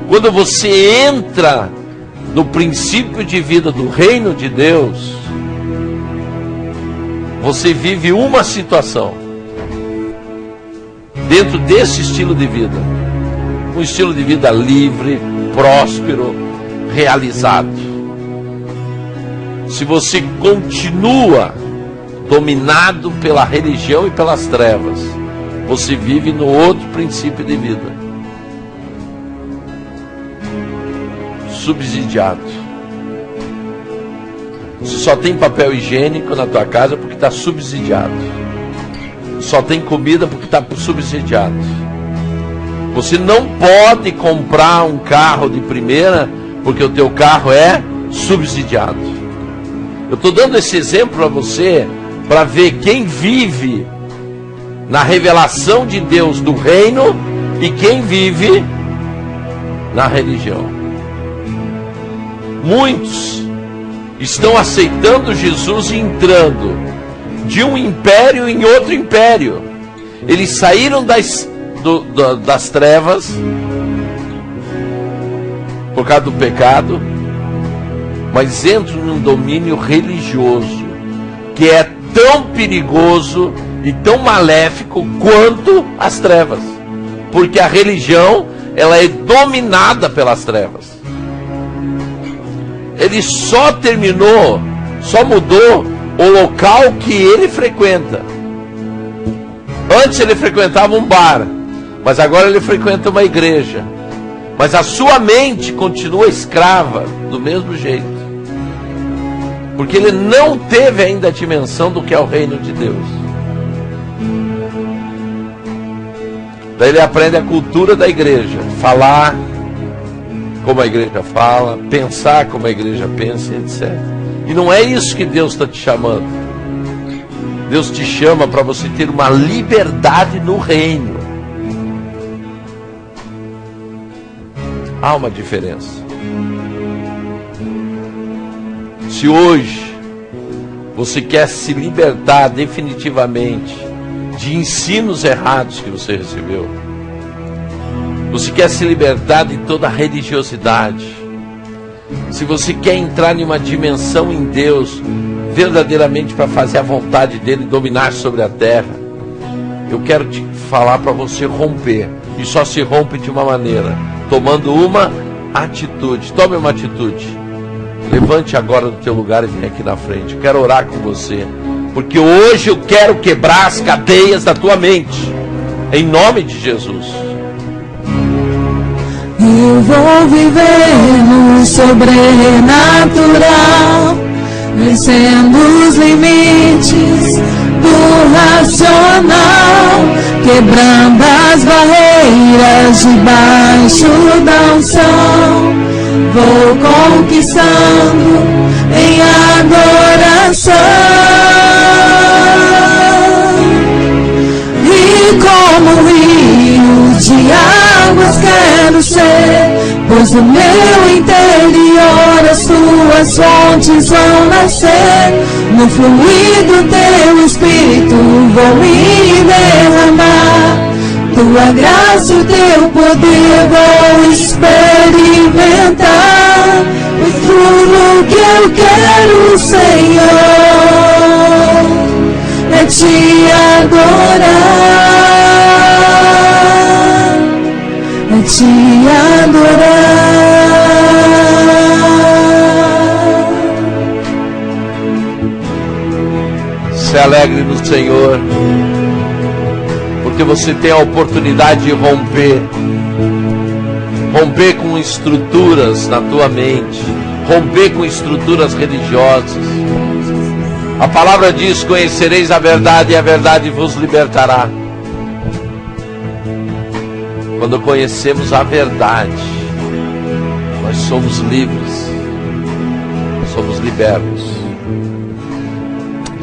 Quando você entra no princípio de vida do reino de Deus, você vive uma situação dentro desse estilo de vida, um estilo de vida livre, próspero, realizado. Se você continua dominado pela religião e pelas trevas, você vive no outro princípio de vida, subsidiado. Você só tem papel higiênico na tua casa porque está subsidiado. Só tem comida porque está subsidiado. Você não pode comprar um carro de primeira porque o teu carro é subsidiado. Eu estou dando esse exemplo para você, para ver quem vive na revelação de Deus do reino e quem vive na religião. Muitos estão aceitando Jesus e entrando, de um império em outro império. Eles saíram das trevas por causa do pecado, mas entram num domínio religioso que é tão perigoso e tão maléfico quanto as trevas, porque a religião, ela é dominada pelas trevas. Ele só mudou o local que ele frequenta. Antes ele frequentava um bar, mas agora ele frequenta uma igreja. Mas a sua mente continua escrava do mesmo jeito, porque ele não teve ainda a dimensão do que é o reino de Deus. Daí ele aprende a cultura da igreja, falar como a igreja fala, pensar como a igreja pensa, etc. E não é isso que Deus está te chamando. Deus te chama para você ter uma liberdade no reino. Há uma diferença. Se hoje você quer se libertar definitivamente de ensinos errados que você recebeu, você quer se libertar de toda a religiosidade, se você quer entrar em uma dimensão em Deus verdadeiramente para fazer a vontade dele dominar sobre a terra, eu quero te falar para você romper. E só se rompe de uma maneira: tomando uma atitude. Tome uma atitude. Levante agora do teu lugar e vem aqui na frente. Eu quero orar com você, porque hoje eu quero quebrar as cadeias da tua mente, em nome de Jesus. Eu vou viver no sobrenatural, vencendo os limites do racional, quebrando as barreiras debaixo da unção. Vou conquistando em adoração, e como rios de águas quero ser, pois do meu interior as tuas fontes vão nascer. No fluir do teu espírito vou me derramar, tua graça e o teu poder vou experimentar. Pois tudo que eu quero, Senhor, é te adorar, é te adorar. Se alegre no Senhor, porque você tem a oportunidade de romper com estruturas na tua mente, romper com estruturas religiosas. A palavra diz: conhecereis a verdade e a verdade vos libertará. Quando conhecemos a verdade, nós somos livres, somos libertos.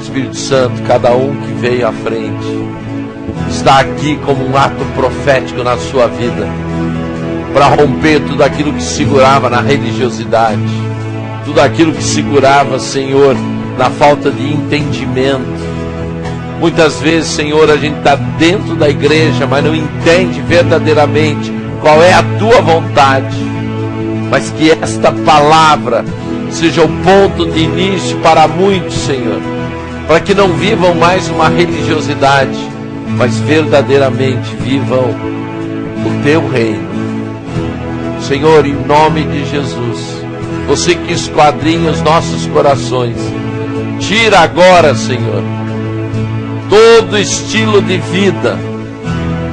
Espírito Santo, cada um que veio à frente está aqui como um ato profético na sua vida, para romper tudo aquilo que segurava na religiosidade, tudo aquilo que segurava, Senhor, na falta de entendimento. Muitas vezes, Senhor, a gente está dentro da igreja, mas não entende verdadeiramente qual é a tua vontade. Mas que esta palavra seja o ponto de início para muitos, Senhor, para que não vivam mais uma religiosidade, mas verdadeiramente vivam o teu reino. Senhor, em nome de Jesus, você que esquadrinha os nossos corações, tira agora, Senhor, todo estilo de vida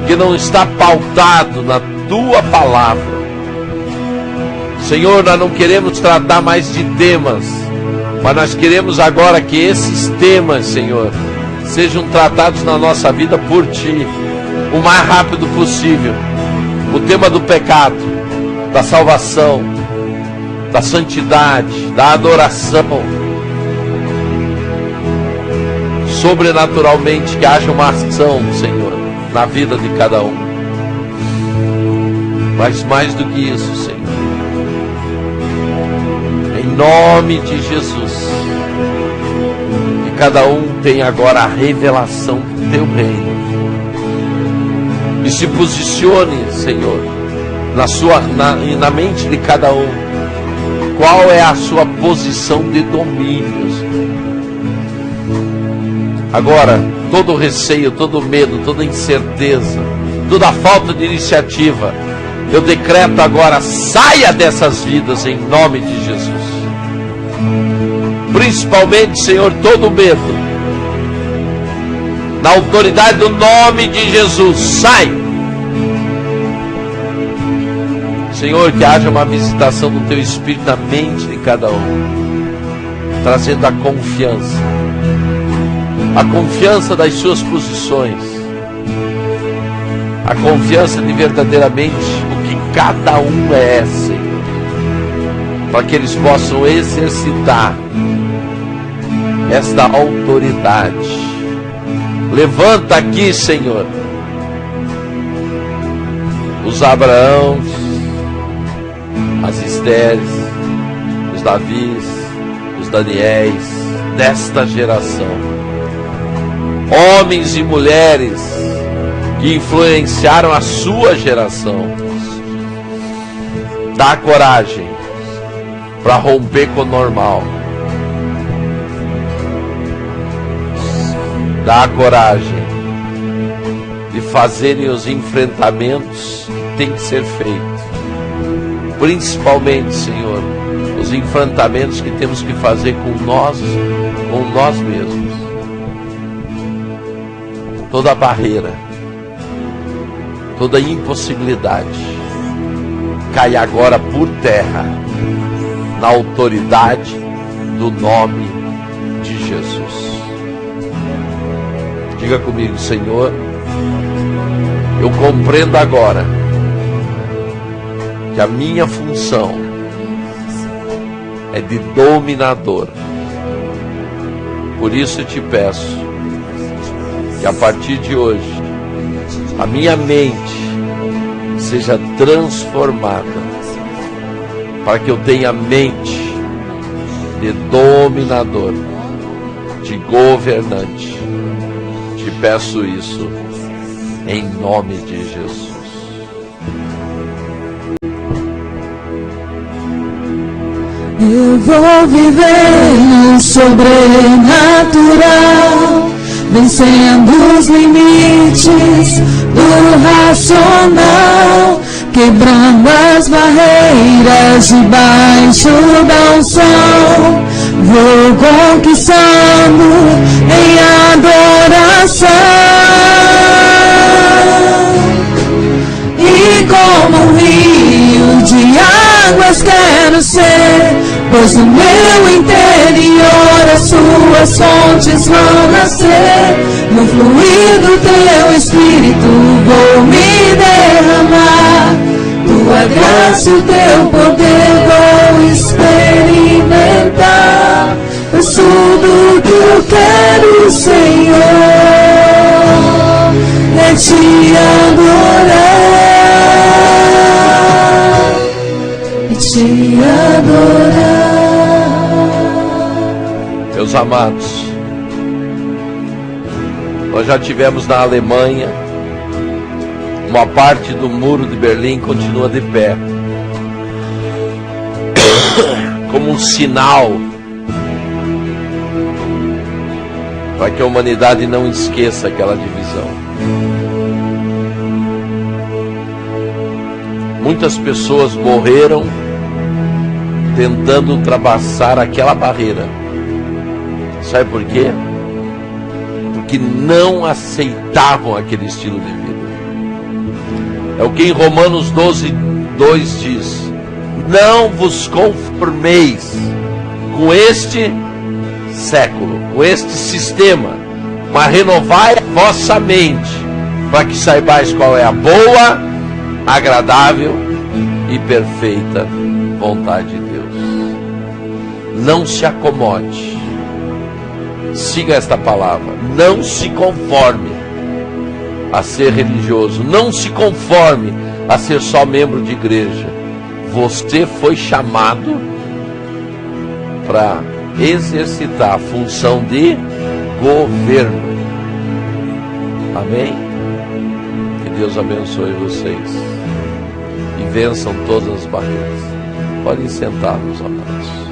que não está pautado na tua palavra. Senhor, nós não queremos tratar mais de temas, mas nós queremos agora que esses temas, Senhor, sejam tratados na nossa vida por Ti, o mais rápido possível. O tema do pecado, da salvação, da santidade, da adoração. Sobrenaturalmente, que haja uma ação, Senhor, na vida de cada um. Mas mais do que isso, Senhor, em nome de Jesus, que cada um tenha agora a revelação do teu reino. E se posicione, Senhor, na mente de cada um. Qual é a sua posição de domínio? Agora, todo receio, todo medo, toda incerteza, toda falta de iniciativa, eu decreto agora, saia dessas vidas em nome de Jesus. Principalmente, Senhor, todo medo. Na autoridade do nome de Jesus, sai. Senhor, que haja uma visitação do Teu Espírito na mente de cada um, trazendo a confiança das suas posições, a confiança de verdadeiramente o que cada um é, Senhor, para que eles possam exercitar esta autoridade. Levanta aqui, Senhor, os Abraãos, as Estéres, os Davis, os Daniéis desta geração, homens e mulheres que influenciaram a sua geração. Dá coragem para romper com o normal. Dá coragem de fazerem os enfrentamentos que tem que ser feito. Principalmente, Senhor, os enfrentamentos que temos que fazer com nós mesmos. Toda barreira, toda impossibilidade, cai agora por terra, na autoridade do nome de Jesus. Diga comigo, Senhor, eu compreendo agora que a minha função é de dominador. Por isso eu te peço que a partir de hoje a minha mente seja transformada, para que eu tenha mente de dominador, de governante. Te peço isso em nome de Jesus. Eu vou viver no sobrenatural, vencendo os limites do racional, quebrando as barreiras debaixo da unção. Vou conquistando em adoração, e como um rio de águas quero ser, pois no meu interior as suas fontes vão nascer. No fluir do teu Espírito vou me derramar, tua graça e o teu poder vou experimentar. Pois tudo que eu quero, Senhor, é te adorar, é te adorar. Meus amados, nós já tivemos na Alemanha, uma parte do muro de Berlim continua de pé, como um sinal para que a humanidade não esqueça aquela divisão. Muitas pessoas morreram tentando ultrapassar aquela barreira. Sabe por quê? Porque não aceitavam aquele estilo de vida. É o que em Romanos 12:2 diz: não vos conformeis com este século, com este sistema, mas renovai a vossa mente, para que saibais qual é a boa, agradável e perfeita vontade de Deus. Não se acomode. Siga esta palavra. Não se conforme a ser religioso. Não se conforme a ser só membro de igreja. Você foi chamado para exercitar a função de governo. Amém? Que Deus abençoe vocês e vençam todas as barreiras. Podem sentar, meus amados.